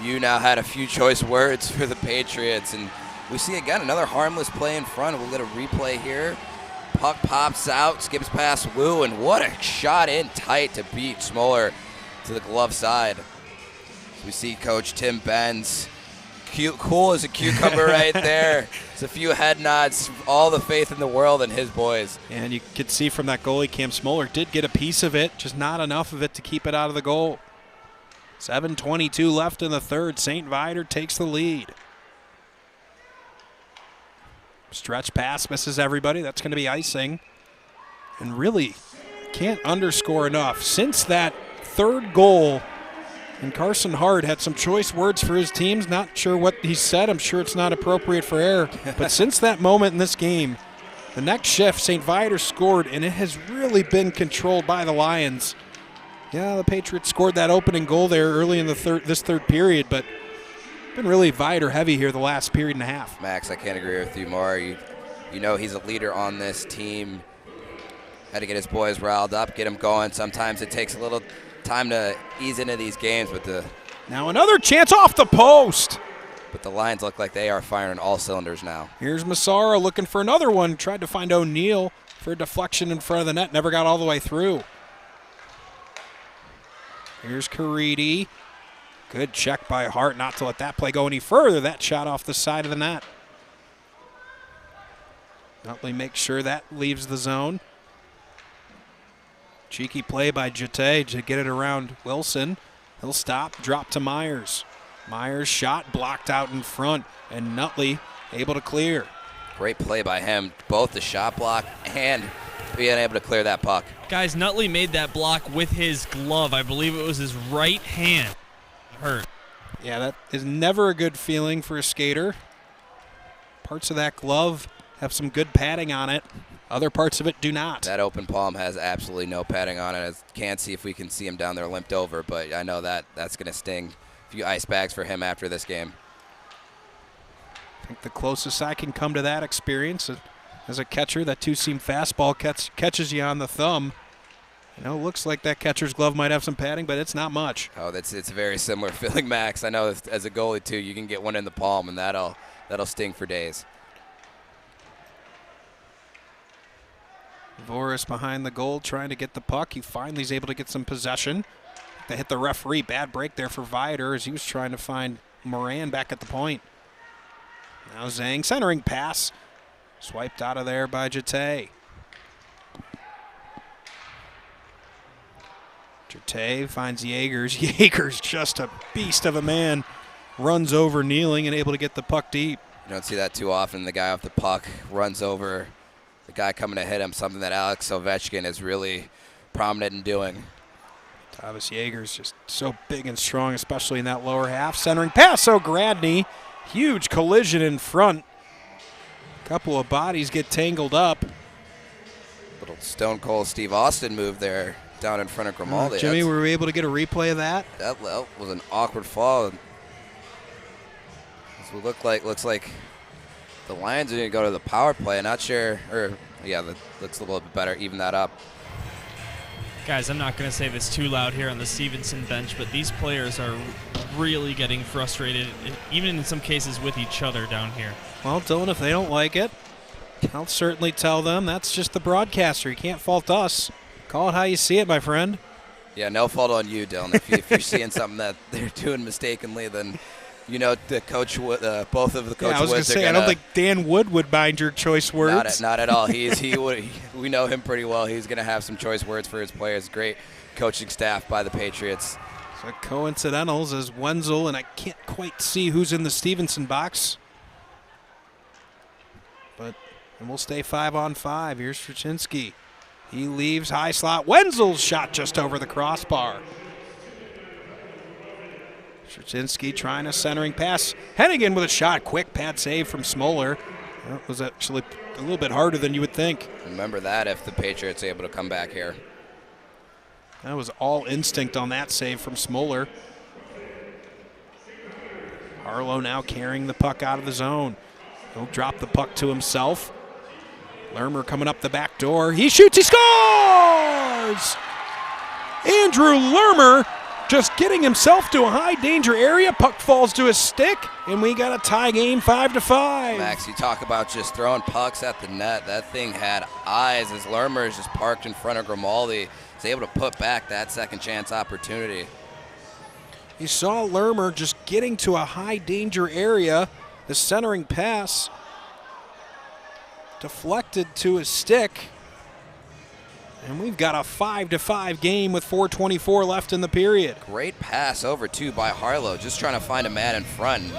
you now had a few choice words for the Patriots. And we see again another harmless play in front. We'll get a replay here. Puck pops out, skips past Wu, and what a shot in tight to beat Smoller to the glove side. We see Coach Tim Benz. Cool as a cucumber right there. It's a few head nods, all the faith in the world in his boys. And you could see from that goalie cam, Smoller did get a piece of it, just not enough of it to keep it out of the goal. 7:22 left in the third. St. Viator takes the lead. Stretch pass misses everybody. That's going to be icing. And really can't underscore enough. Since that third goal, and Carson Hart had some choice words for his teams. Not sure what he said. I'm sure it's not appropriate for air. But since that moment in this game, the next shift, St. Viator scored, and it has really been controlled by the Lions. Yeah, the Patriots scored that opening goal there early in the this third period, but been really Viator heavy here the last period and a half. Max, I can't agree with you more. You know he's a leader on this team. Had to get his boys riled up, get them going. Sometimes it takes a little time to ease into these games, but now another chance off the post. But the Lions look like they are firing all cylinders now. Here's Massaro looking for another one. Tried to find O'Neal for a deflection in front of the net. Never got all the way through. Here's Caridi. Good check by Hart not to let that play go any further. That shot off the side of the net. Nutley makes sure that leaves the zone. Cheeky play by Jete to get it around Wilson. He'll stop, drop to Myers. Myers' shot blocked out in front, and Nutley able to clear. Great play by him, both the shot block and being able to clear that puck. Guys, Nutley made that block with his glove. I believe it was his right hand. Hurt. Yeah, that is never a good feeling for a skater. Parts of that glove have some good padding on it. Other parts of it do not. That open palm has absolutely no padding on it. I can't see if we can see him down there limped over, but I know that's going to sting. A few ice bags for him after this game. I think the closest I can come to that experience as a catcher, that two-seam fastball catches you on the thumb. You know, it looks like that catcher's glove might have some padding, but it's not much. Oh, it's a very similar feeling, Max. I know as a goalie, too, you can get one in the palm, and that'll sting for days. Voris behind the goal trying to get the puck. He finally is able to get some possession. They hit the referee. Bad break there for Viator as he was trying to find Moran back at the point. Now Zhang centering pass. Swiped out of there by Jete. Jete finds Yeagers. Yeagers, just a beast of a man, runs over kneeling and able to get the puck deep. You don't see that too often. The guy off the puck runs over the guy coming to hit him, something that Alex Ovechkin is really prominent in doing. Tavis Yeager's just so big and strong, especially in that lower half. Centering pass, O'Gradney. Huge collision in front. Couple of bodies get tangled up. Little Stone Cold Steve Austin move there down in front of Grimaldi. Jimmy, were we able to get a replay of that? That was an awkward fall. Looks like the Lions are going to go to the power play. Not sure, or yeah, that looks a little bit better. Even that up. Guys, I'm not going to say this too loud here on the Stevenson bench, but these players are really getting frustrated, even in some cases with each other down here. Well, Dylan, if they don't like it, I'll certainly tell them. That's just the broadcaster. You can't fault us. Call it how you see it, my friend. Yeah, no fault on you, Dylan. If you're seeing something that they're doing mistakenly, then you know the coach, both of the coach. Yeah, I was going to say, I don't think Dan Wood would mind your choice words. Not at all. We know him pretty well. He's going to have some choice words for his players. Great coaching staff by the Patriots. So coincidentals as Wenzel, and I can't quite see who's in the Stevenson box. And we'll stay 5-on-5. Here's Straczynski. He leaves high slot. Wenzel's shot just over the crossbar. Straczynski trying a centering pass. Hennigan with a shot. Quick pad save from Smoller. That was actually a little bit harder than you would think. Remember that if the Patriots are able to come back here. That was all instinct on that save from Smoller. Harlow now carrying the puck out of the zone. He'll drop the puck to himself. Lermer coming up the back door. He shoots, he scores! Andrew Lermer just getting himself to a high danger area. Puck falls to his stick, and we got a tie game 5-5. Max, you talk about just throwing pucks at the net. That thing had eyes as Lermer is just parked in front of Grimaldi. He's able to put back that second chance opportunity. You saw Lermer just getting to a high danger area. The centering pass deflected to his stick. And we've got a 5-5 game with 4:24 left in the period. Great pass over, too, by Harlow. Just trying to find a man in front.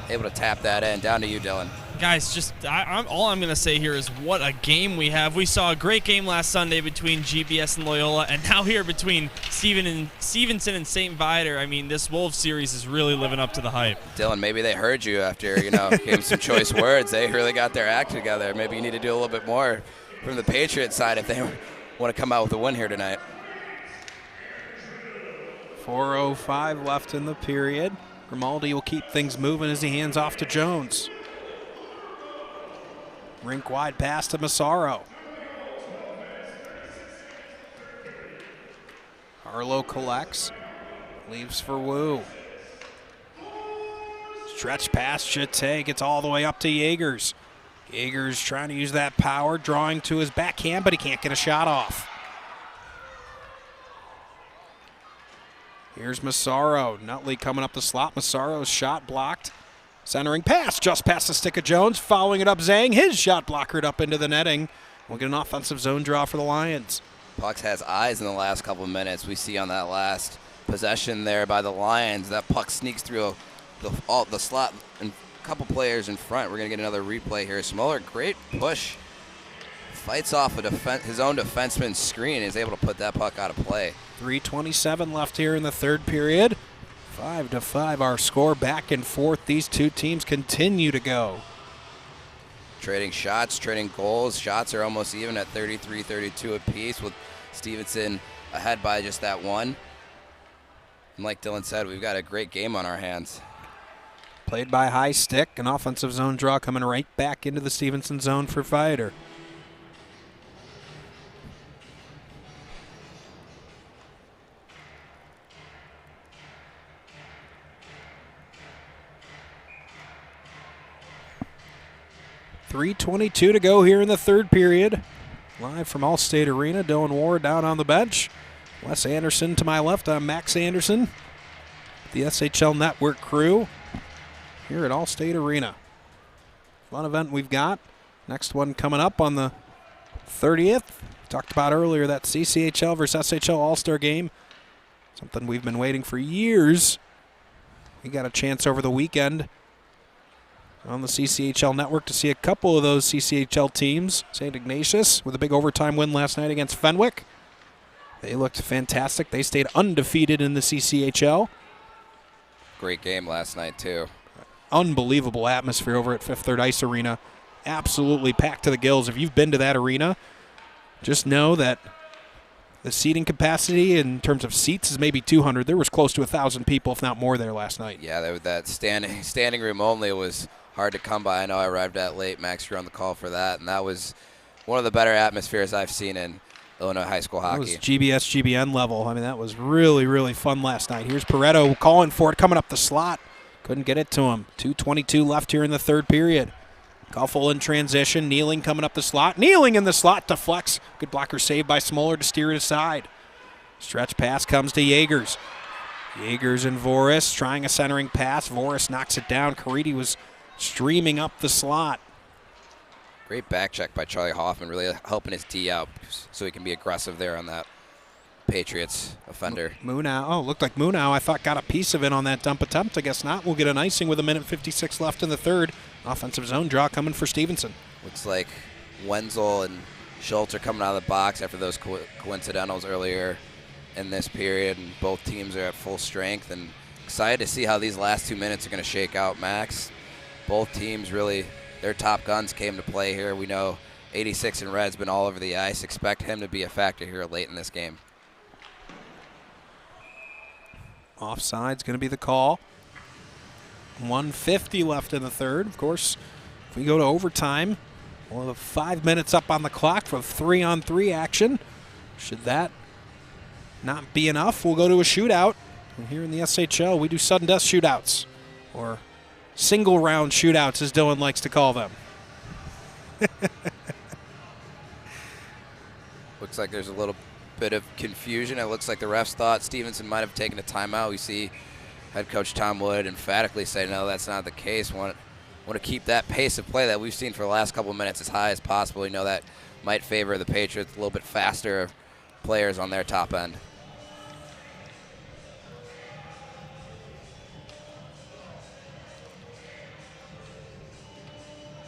Able to tap that in. Down to you, Dylan. Guys, all I'm going to say here is what a game we have. We saw a great game last Sunday between GBS and Loyola, and now here between Stevenson and St. Viator. I mean, this Wolves series is really living up to the hype. Dylan, maybe they heard you after, gave them some choice words. They really got their act together. Maybe you need to do a little bit more from the Patriots side if they want to come out with a win here tonight. 4:05 left in the period. Grimaldi will keep things moving as he hands off to Jones. Rink wide pass to Massaro. Harlow collects. Leaves for Wu. Stretch pass, Jete gets all the way up to Yeagers. Yeagers trying to use that power, drawing to his backhand, but he can't get a shot off. Here's Massaro. Nutley coming up the slot. Massaro's shot blocked. Centering pass just past the stick of Jones. Following it up, Zhang. His shot blockered up into the netting. We'll get an offensive zone draw for the Lions. Pucks has eyes in the last couple of minutes. We see on that last possession there by the Lions. That puck sneaks through the slot and a couple players in front. We're going to get another replay here. Smoller, great push. Fights off his own defenseman's screen. Is able to put that puck out of play. 3:27 left here in the third period. 5-5 our score, back and forth. These two teams continue to go. Trading shots, trading goals. Shots are almost even at 33-32 apiece with Stevenson ahead by just that one. And like Dylan said, we've got a great game on our hands. Played by high stick, an offensive zone draw coming right back into the Stevenson zone for Viator. 3:22 to go here in the third period. Live from Allstate Arena, Dylan Ward down on the bench. Wes Anderson to my left. I'm Max Anderson. The SHL Network crew here at Allstate Arena. Fun event we've got. Next one coming up on the 30th. Talked about earlier that CCHL versus SHL All-Star game. Something we've been waiting for years. We got a chance over the weekend on the CCHL Network to see a couple of those CCHL teams. St. Ignatius with a big overtime win last night against Fenwick. They looked fantastic. They stayed undefeated in the CCHL. Great game last night, too. Unbelievable atmosphere over at Fifth Third Ice Arena. Absolutely packed to the gills. If you've been to that arena, just know that the seating capacity in terms of seats is maybe 200. There was close to 1,000 people, if not more, there last night. Yeah, that standing room only was hard to come by. I know I arrived at late. Max, you're on the call for that, and that was one of the better atmospheres I've seen in Illinois high school hockey. That was GBS, GBN level. I mean, that was really, really fun last night. Here's Pareto calling for it, coming up the slot. Couldn't get it to him. 2:22 left here in the third period. Guffel in transition, Kneeling coming up the slot. Kneeling in the slot, deflects. Good blocker save by Smoller to steer it aside. Stretch pass comes to Yeagers. Yeagers and Voris trying a centering pass. Voris knocks it down. Caridi was streaming up the slot. Great back check by Charlie Hoffman, really helping his D out so he can be aggressive there on that Patriots offender. Munau, looked like Munau, I thought, got a piece of it on that dump attempt. I guess not. We'll get an icing with 1:56 left in the third. Offensive zone draw coming for Stevenson. Looks like Wenzel and Schultz are coming out of the box after those coincidentals earlier in this period, and both teams are at full strength, and excited to see how these last 2 minutes are going to shake out, Max. Both teams really, their top guns came to play here. We know 86 and Red's been all over the ice. Expect him to be a factor here late in this game. Offside's going to be the call. 1:50 left in the third. Of course, if we go to overtime, we'll have 5 minutes up on the clock for 3-on-3 action. Should that not be enough, we'll go to a shootout. And here in the SHL, we do sudden death shootouts, or single round shootouts, as Dylan likes to call them. Looks like there's a little bit of confusion. It looks like the refs thought Stevenson might have taken a timeout. We see head coach Tom Wood emphatically say, no, that's not the case. Want to keep that pace of play that we've seen for the last couple of minutes as high as possible. You know that might favor the Patriots, a little bit faster players on their top end.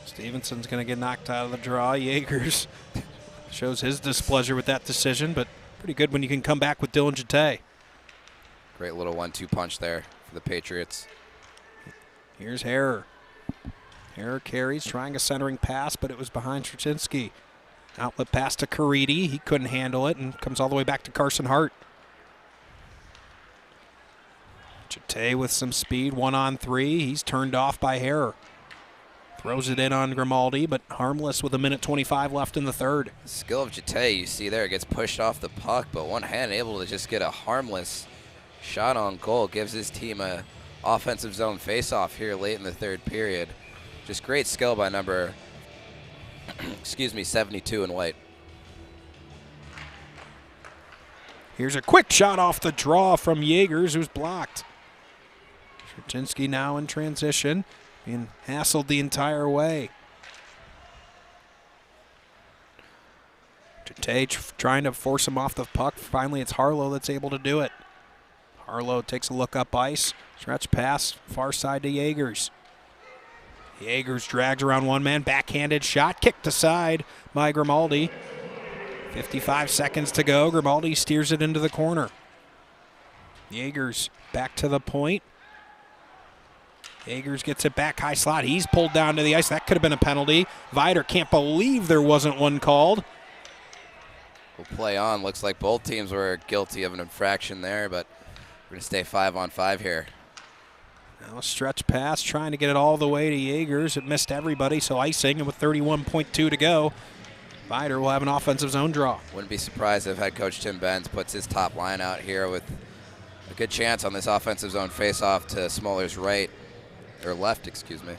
Stevenson's going to get knocked out of the draw. Yeagers shows his displeasure with that decision, but pretty good when you can come back with Dylan Jete. Great little 1-2 punch there for the Patriots. Here's Harrer. Harrer carries, trying a centering pass, but it was behind Straczynski. Outlet pass to Caridi. He couldn't handle it and comes all the way back to Carson Hart. Jete with some speed, 1-on-3. He's turned off by Harrer. Throws it in on Grimaldi, but harmless with 1:25 left in the third. The skill of Jete, you see there, gets pushed off the puck, but one hand able to just get a harmless shot on goal. Gives his team a offensive zone faceoff here late in the third period. Just great skill by number, 72 in white. Here's a quick shot off the draw from Yeagers, who's blocked. Straczynski now in transition, being hassled the entire way. Jete trying to force him off the puck. Finally, it's Harlow that's able to do it. Harlow takes a look up ice. Stretch pass, far side to Yeagers. Yeagers drags around one man, backhanded shot, kicked aside by Grimaldi. 55 seconds to go. Grimaldi steers it into the corner. Yeagers back to the point. Yeagers gets it back, high slot. He's pulled down to the ice. That could have been a penalty. Viator can't believe there wasn't one called. We'll play on. Looks like both teams were guilty of an infraction there, but we're going to stay 5-on-5 here. Now a stretch pass, trying to get it all the way to Yeagers. It missed everybody, so icing, and with 31.2 to go, Viator will have an offensive zone draw. Wouldn't be surprised if head coach Tim Benz puts his top line out here with a good chance on this offensive zone faceoff to Smoller's right, or left, excuse me.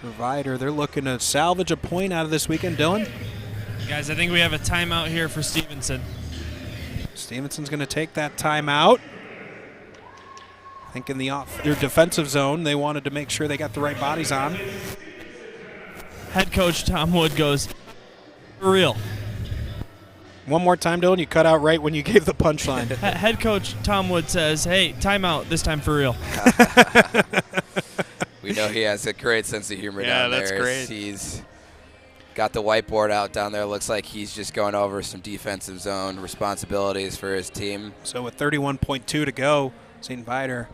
For Viator, they're looking to salvage a point out of this weekend. Dylan? Guys, I think we have a timeout here for Stevenson. Stevenson's going to take that timeout. I think in their defensive zone, they wanted to make sure they got the right bodies on. Head coach Tom Wood goes, for real. One more time, Dylan. You cut out right when you gave the punchline. Head coach Tom Wood says, hey, timeout, this time for real. We know he has a great sense of humor down there. Yeah, that's great. He's got the whiteboard out down there. Looks like he's just going over some defensive zone responsibilities for his team. So with 31.2 to go, St. Viator,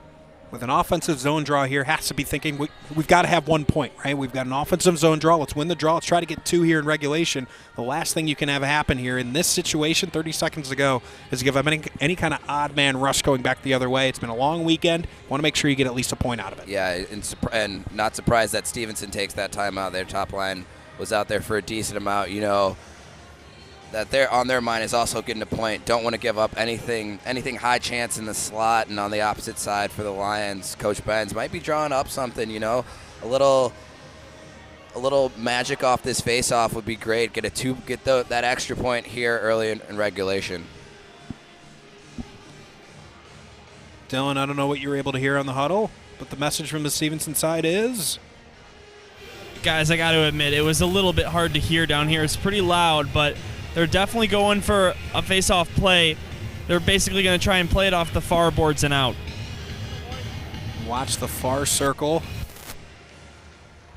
with an offensive zone draw here, has to be thinking we've got to have 1 point, right? We've got an offensive zone draw. Let's win the draw. Let's try to get 2 here in regulation. The last thing you can have happen here in this situation, 30 seconds to go, is give up any kind of odd man rush going back the other way. It's been a long weekend. Want to make sure you get at least a point out of it. Yeah, and not surprised that Stevenson takes that timeout. Their top line was out there for a decent amount. You know, that they're on their mind is also getting a point. Don't want to give up anything high chance in the slot. And on the opposite side for the Lions, Coach Benz might be drawing up something, you know, a little magic off this face-off would be great. Get that extra point here early in regulation. Dylan, I don't know what you were able to hear on the huddle, but the message from the Stevenson side is? Guys, I got to admit, it was a little bit hard to hear down here. It's pretty loud, but they're definitely going for a face-off play. They're basically going to try and play it off the far boards and out. Watch the far circle.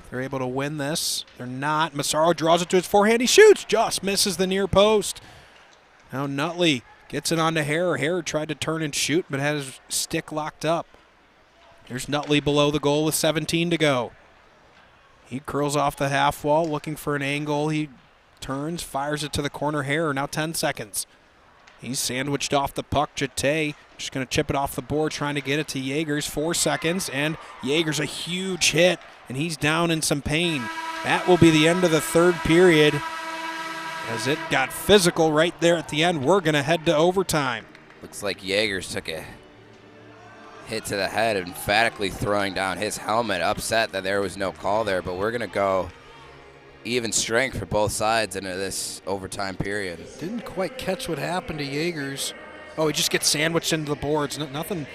They're able to win this. They're not. Massaro draws it to his forehand. He shoots. Just misses the near post. Now Nutley gets it onto Hare. Hare tried to turn and shoot, but had his stick locked up. Here's Nutley below the goal with 17 to go. He curls off the half wall looking for an angle. He turns, fires it to the corner. Hare, now 10 seconds. He's sandwiched off the puck. Jete just going to chip it off the board, trying to get it to Yeagers. 4 seconds, and Yeagers a huge hit, and he's down in some pain. That will be the end of the third period as it got physical right there at the end. We're going to head to overtime. Looks like Yeagers took a hit to the head, emphatically throwing down his helmet, upset that there was no call there, but we're going to go even strength for both sides into this overtime period. Didn't quite catch what happened to Yeagers. Oh, he just gets sandwiched into the boards. Nothing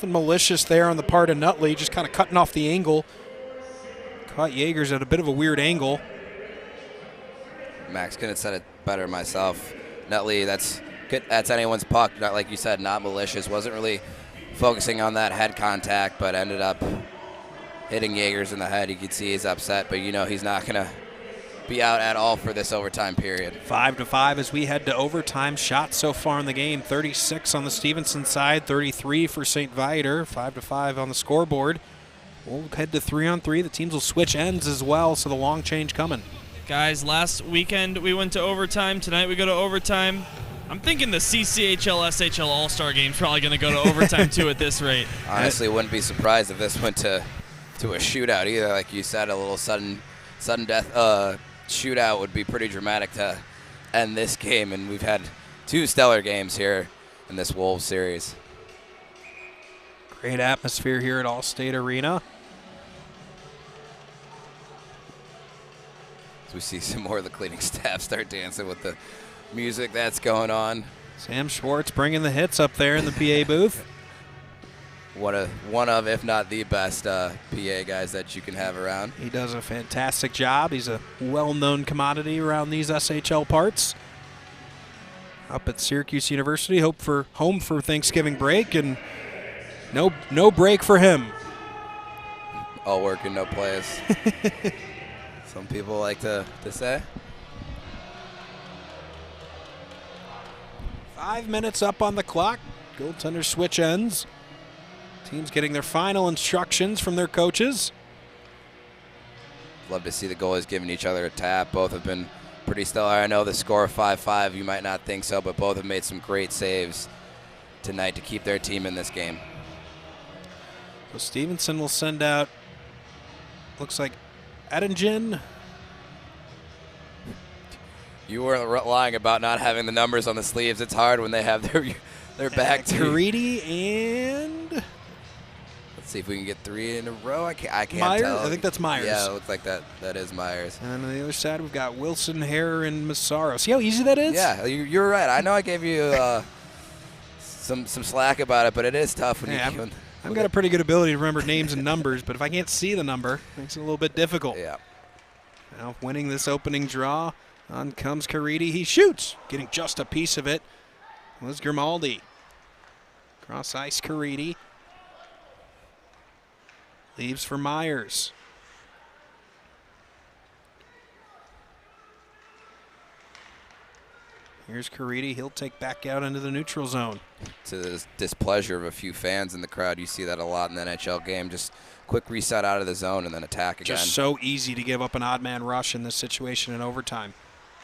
malicious there on the part of Nutley, just kind of cutting off the angle. Caught Yeagers at a bit of a weird angle. Max couldn't have said it better myself. Nutley, that's anyone's puck. Not like you said, not malicious. Wasn't really focusing on that head contact, but ended up hitting Yeagers in the head. You could see he's upset, but you know he's not going to be out at all for this overtime period. 5-5 as we head to overtime. Shots so far in the game, 36 on the Stevenson side, 33 for St. Viator. 5-5 on the scoreboard. We'll head to 3-on-3. The teams will switch ends as well, so the long change coming. Guys, last weekend we went to overtime. Tonight we go to overtime. I'm thinking the CCHL, SHL All-Star game's probably going to go to overtime too at this rate. Honestly, wouldn't be surprised if this went to a shootout either. Like you said, a little sudden death shootout would be pretty dramatic to end this game, and we've had 2 stellar games here in this Wolves series. Great atmosphere here at Allstate Arena. As we see some more of the cleaning staff start dancing with the music that's going on. Sam Schwartz bringing the hits up there in the PA booth. One of, if not the best PA guys that you can have around. He does a fantastic job. He's a well-known commodity around these SHL parts. Up at Syracuse University, home for Thanksgiving break, and no break for him. All work and no plays. Some people like to say. 5 minutes up on the clock. Goaltender switch ends. Teams getting their final instructions from their coaches. Love to see the goalies giving each other a tap. Both have been pretty stellar. I know the score of 5-5, you might not think so, but both have made some great saves tonight to keep their team in this game. So Stevenson will send out, looks like Eddingen. You weren't lying about not having the numbers on the sleeves. It's hard when they have their back to. Caridi and... Let's See if we can get 3 in a row. I can't Myers? tell. I think that's Myers. Yeah, it looks like that is Myers. And on the other side, we've got Wilson, Hare, and Massaro. See how easy that is? Yeah, you're right. I know I gave you some slack about it, but it is tough when I've got a pretty good ability to remember names and numbers, but if I can't see the number, it makes it a little bit difficult. Yeah. Now winning this opening draw, on comes Caridi. He shoots, getting just a piece of it. Was Grimaldi. Cross ice, Caridi. Leaves for Myers. Here's Caridi. He'll take back out into the neutral zone. To the displeasure of a few fans in the crowd, you see that a lot in the NHL game. Just quick reset out of the zone and then attack again. Just so easy to give up an odd man rush in this situation in overtime.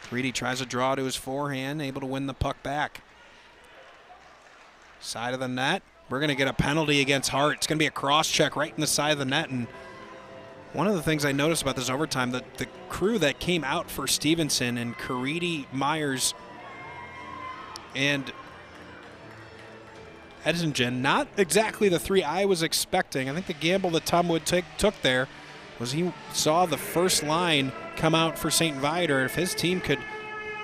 Caridi tries a draw to his forehand, able to win the puck back. Side of the net. We're going to get a penalty against Hart. It's going to be a cross check right in the side of the net. And one of the things I noticed about this overtime, the crew that came out for Stevenson and Caridi, Myers, and Edingen, not exactly the 3 I was expecting. I think the gamble that Tom Wood took there was he saw the first line come out for St. Viator. If his team could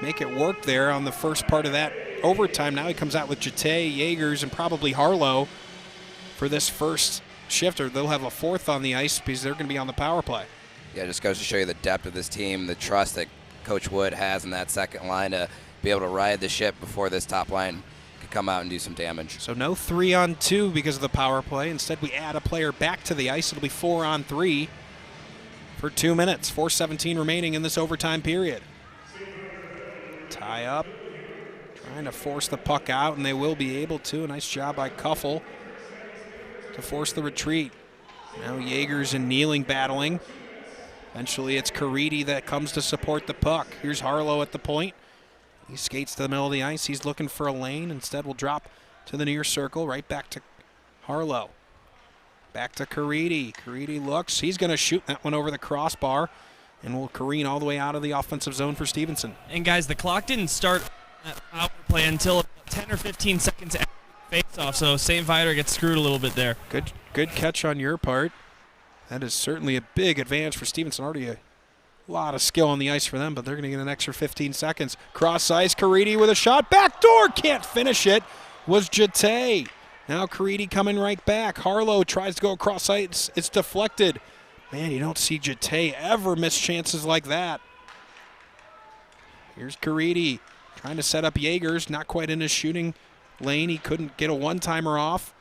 make it work there on the first part of that overtime, now he comes out with Jete, Yagers, and probably Harlow for this first shift, or they'll have a 4th on the ice because they're going to be on the power play. Yeah, it just goes to show you the depth of this team, the trust that Coach Wood has in that second line to be able to ride the ship before this top line could come out and do some damage. So no 3-on-2 because of the power play. Instead, we add a player back to the ice. It'll be 4-on-3 for 2 minutes. 4:17 remaining in this overtime period. Tie up. Trying to force the puck out, and they will be able to. A nice job by Kuffel to force the retreat. Now Yagers and Kneeling battling. Eventually it's Caridi that comes to support the puck. Here's Harlow at the point. He skates to the middle of the ice. He's looking for a lane. Instead, will drop to the near circle. Right back to Harlow. Back to Caridi. Caridi looks. He's going to shoot that one over the crossbar and will careen all the way out of the offensive zone for Stevenson. And guys, the clock didn't start that power play until about 10 or 15 seconds after the face-off, so St. Viator gets screwed a little bit there. Good catch on your part. That is certainly a big advantage for Stevenson. Already a lot of skill on the ice for them, but they're going to get an extra 15 seconds. Cross ice, Caridi with a shot. Backdoor, can't finish it. Was Jete. Now Caridi coming right back. Harlow tries to go across ice. It's deflected. Man, you don't see Jete ever miss chances like that. Here's Caridi trying to set up Yagers. Not quite in his shooting lane. He couldn't get a one-timer off.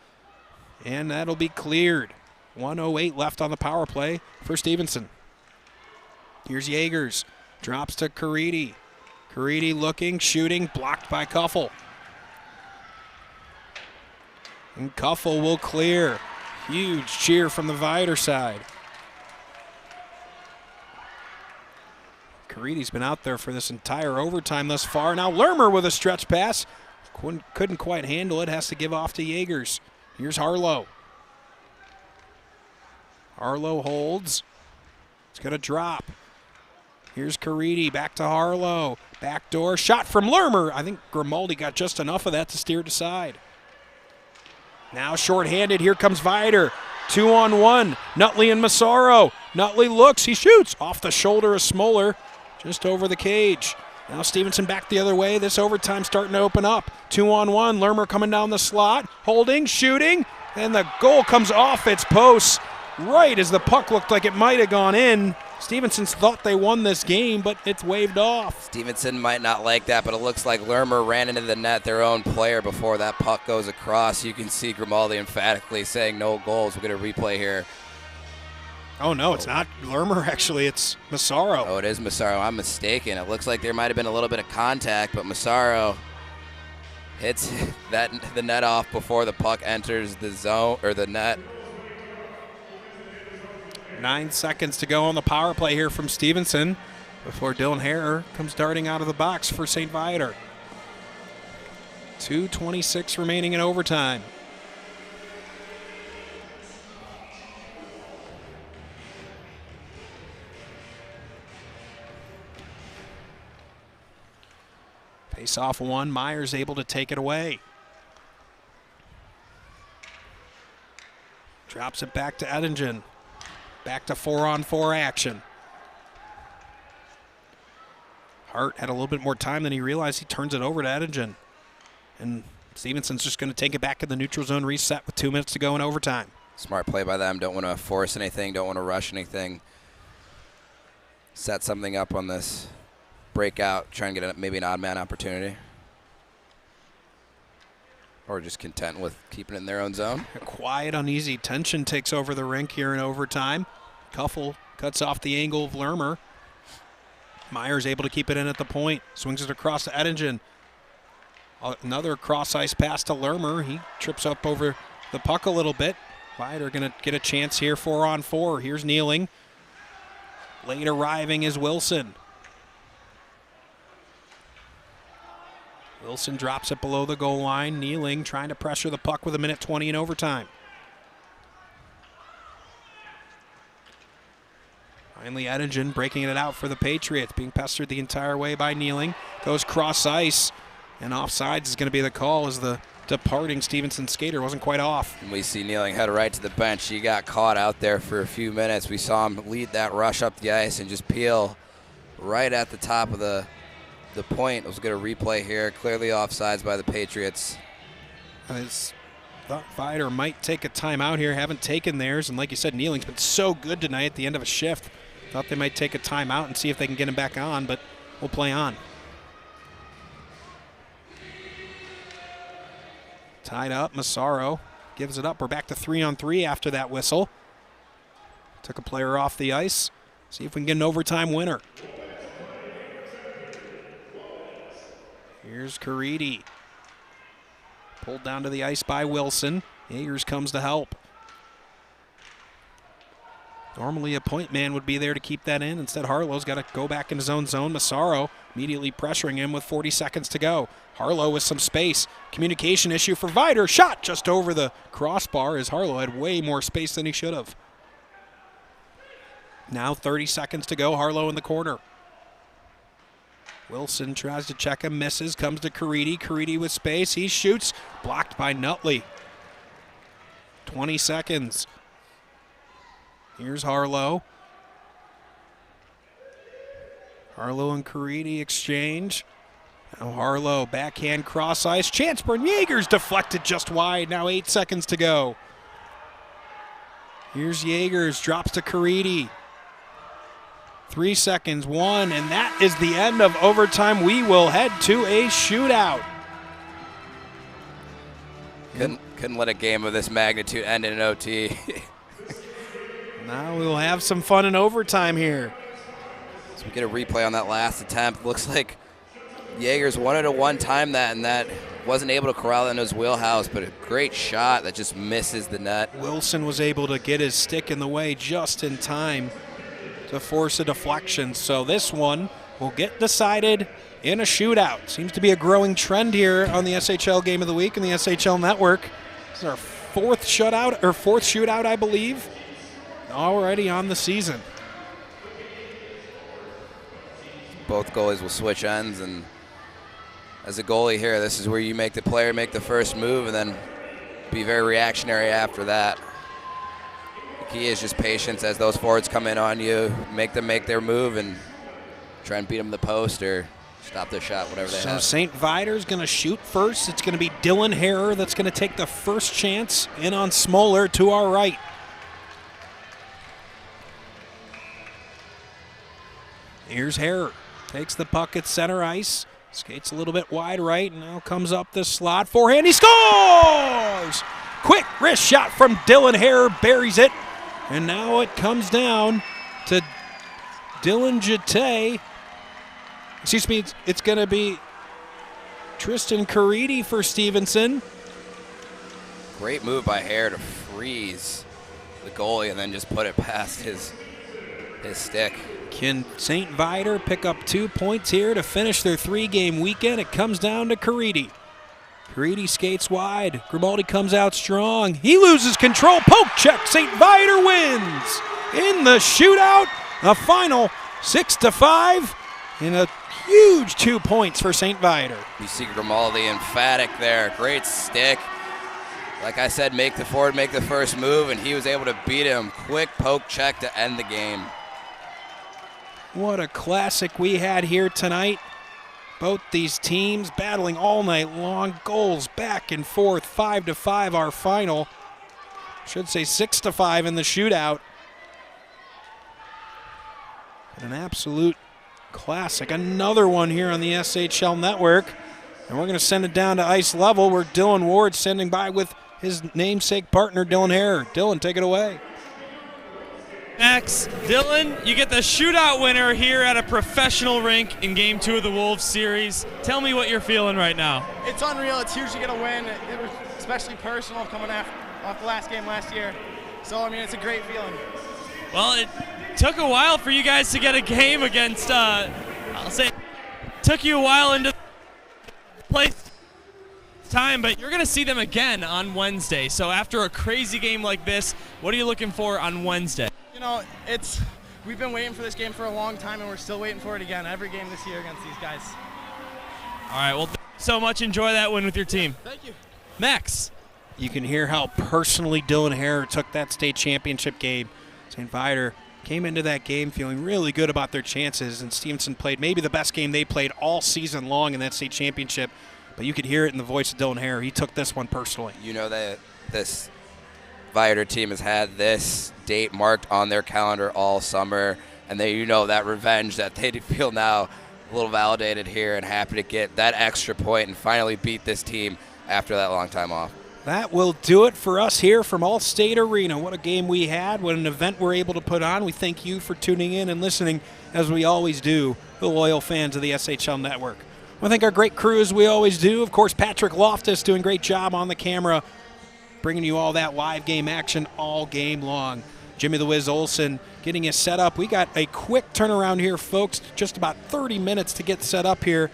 And that'll be cleared. 1:08 left on the power play for Stevenson. Here's Yagers. Drops to Caridi. Caridi looking, shooting, blocked by Kuffel. And Kuffel will clear. Huge cheer from the Viator side. Caridi's been out there for this entire overtime thus far. Now Lermer with a stretch pass. Couldn't quite handle it. Has to give off to Yagers. Here's Harlow. Harlow holds. It's going to drop. Here's Caridi. Back to Harlow. Backdoor shot from Lermer. I think Grimaldi got just enough of that to steer it aside. Now shorthanded. Here comes Viator. 2-on-1. Nutley and Massaro. Nutley looks. He shoots. Off the shoulder of Smoller. Just over the cage. Now Stevenson back the other way. This overtime starting to open up. 2-on-1. Lermer coming down the slot. Holding. Shooting. And the goal comes off its post right as the puck looked like it might have gone in. Stevenson thought they won this game, but it's waved off. Stevenson might not like that, but it looks like Lermer ran into the net, their own player, before that puck goes across. You can see Grimaldi emphatically saying no goals. We're going to replay here. Oh, no, it's not Lermer, actually. It's Massaro. Oh, it is Massaro. I'm mistaken. It looks like there might have been a little bit of contact, but Massaro hits the net off before the puck enters the zone or the net. 9 seconds to go on the power play here from Stevenson before Dylan Hare comes darting out of the box for St. Viator. 2:26 remaining in overtime. Face off one. Myers able to take it away. Drops it back to Eddingen. Back to 4-on-4 action. Hart had a little bit more time than he realized. He turns it over to Eddingen. And Stevenson's just going to take it back in the neutral zone, reset with 2 minutes to go in overtime. Smart play by them. Don't want to force anything. Don't want to rush anything. Set something up on this breakout. Try and get maybe an odd man opportunity. Or just content with keeping it in their own zone. A quiet, uneasy tension takes over the rink here in overtime. Kuffel cuts off the angle of Lermer. Myers able to keep it in at the point. Swings it across to Eddingen. Another cross-ice pass to Lermer. He trips up over the puck a little bit. Viator going to get a chance here, 4-on-4. Here's Kneeling. Late arriving is Wilson. Wilson drops it below the goal line. Kneeling trying to pressure the puck with 1:20 in overtime. Finally, Eddingen breaking it out for the Patriots, being pestered the entire way by Kneeling. Goes cross ice, and offsides is going to be the call as the departing Stevenson skater wasn't quite off. And we see Kneeling head right to the bench. He got caught out there for a few minutes. We saw him lead that rush up the ice and just peel right at the top of the point. It was going to replay here. Clearly offsides by the Patriots. I thought Viator might take a timeout here. Haven't taken theirs. And like you said, Kneeling's been so good tonight at the end of a shift. Thought they might take a timeout and see if they can get him back on, but we'll play on. Tied up, Massaro gives it up. We're back to 3-on-3 after that whistle. Took a player off the ice. See if we can get an overtime winner. Here's Caridi. Pulled down to the ice by Wilson. Yagers comes to help. Normally a point man would be there to keep that in. Instead, Harlow's got to go back in his own zone. Massaro immediately pressuring him with 40 seconds to go. Harlow with some space. Communication issue for Viator. Shot just over the crossbar as Harlow had way more space than he should have. Now 30 seconds to go. Harlow in the corner. Wilson tries to check him, misses, comes to Caridi. Caridi with space. He shoots. Blocked by Nutley. 20 seconds. Here's Harlow. Harlow and Caridi exchange. Now Harlow, backhand cross ice. Chance for Yagers deflected just wide. Now 8 seconds to go. Here's Yagers, drops to Caridi. 3 seconds, 1, and that is the end of overtime. We will head to a shootout. Couldn't let a game of this magnitude end in an OT. Now we'll have some fun in overtime here. So we get a replay on that last attempt. Looks like Yagers wanted to one-time that, and that wasn't able to corral it in his wheelhouse, but a great shot that just misses the net. Wilson was able to get his stick in the way just in time to force a deflection. So this one will get decided in a shootout. Seems to be a growing trend here on the SHL Game of the Week and the SHL Network. This is our fourth shootout, I believe, already on the season. Both goalies will switch ends, and as a goalie here, this is where you make the player make the first move and then be very reactionary after that. The key is just patience as those forwards come in on you, make them make their move and try and beat them to the post or stop their shot, whatever they have. So St. Viator's going to shoot first. It's going to be Dylan Harrer that's going to take the first chance in on Smoller to our right. Here's Harrer. Takes the puck at center ice. Skates a little bit wide right, and now comes up the slot. Forehand, he scores! Quick wrist shot from Dylan Harrer, buries it. And now it comes down to Dylan Jete. Excuse me, it's going to be Tristan Caridi for Stevenson. Great move by Harrer to freeze the goalie and then just put it past his stick. Can St. Viator pick up 2 points here to finish their 3-game weekend? It comes down to Caridi. Caridi skates wide. Grimaldi comes out strong. He loses control. Poke check. St. Viator wins in the shootout. A final 6-5 and a huge 2 points for St. Viator. You see Grimaldi emphatic there. Great stick. like I said, make the first move, and he was able to beat him. Quick poke check to end the game. What a classic we had here tonight. Both these teams battling all night long. Goals back and forth. 5-5 our final. Should say 6-5 in the shootout. An absolute classic. Another one here on the SHL network. And we're going to send it down to ice level where Dylan Ward's sending by with his namesake partner, Dylan Hare. Dylan, take it away. Max, Dylan, you get the shootout winner here at a professional rink in Game 2 of the Wolves series. Tell me what you're feeling right now. It's unreal. It's huge to get a win. It was especially personal coming off the last game last year. So, I mean, it's a great feeling. Well, it took a while for you guys to get a game against, I'll say, took you a while into play time, but you're going to see them again on Wednesday. So after a crazy game like this, what are you looking for on Wednesday? You know, we've been waiting for this game for a long time, and we're still waiting for it again every game this year against these guys. All right, well, thank you so much. Enjoy that win with your team. Thank you. Max. You can hear how personally Dylan Hare took that state championship game. St. Viator came into that game feeling really good about their chances, and Stevenson played maybe the best game they played all season long in that state championship. But you could hear it in the voice of Dylan Hare. He took this one personally. You know that this Viator team has had this date marked on their calendar all summer, and that revenge that they feel now a little validated here and happy to get that extra point and finally beat this team after that long time off. That will do it for us here from Allstate Arena. What a game we had. What an event we're able to put on. We thank you for tuning in and listening, as we always do, the loyal fans of the SHL Network. I thank our great crew, as we always do. Of course, Patrick Loftus doing a great job on the camera, bringing you all that live game action all game long. Jimmy the Wiz Olsen getting us set up. We got a quick turnaround here, folks. Just about 30 minutes to get set up here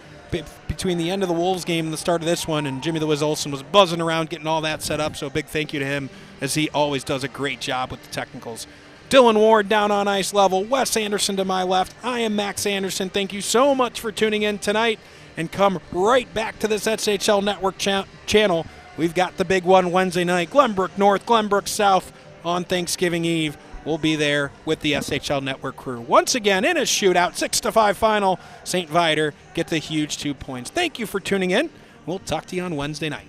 between the end of the Wolves game and the start of this one, and Jimmy the Wiz Olsen was buzzing around getting all that set up, so a big thank you to him, as he always does a great job with the technicals. Dylan Ward down on ice level, Wes Anderson to my left. I am Max Anderson. Thank you so much for tuning in tonight, and come right back to this SHL Network channel. We've got the big one Wednesday night, Glenbrook North, Glenbrook South on Thanksgiving Eve. We'll be there with the SHL Network crew. Once again, in a shootout, 6-5 final, St. Viator get the huge 2 points. Thank you for tuning in. We'll talk to you on Wednesday night.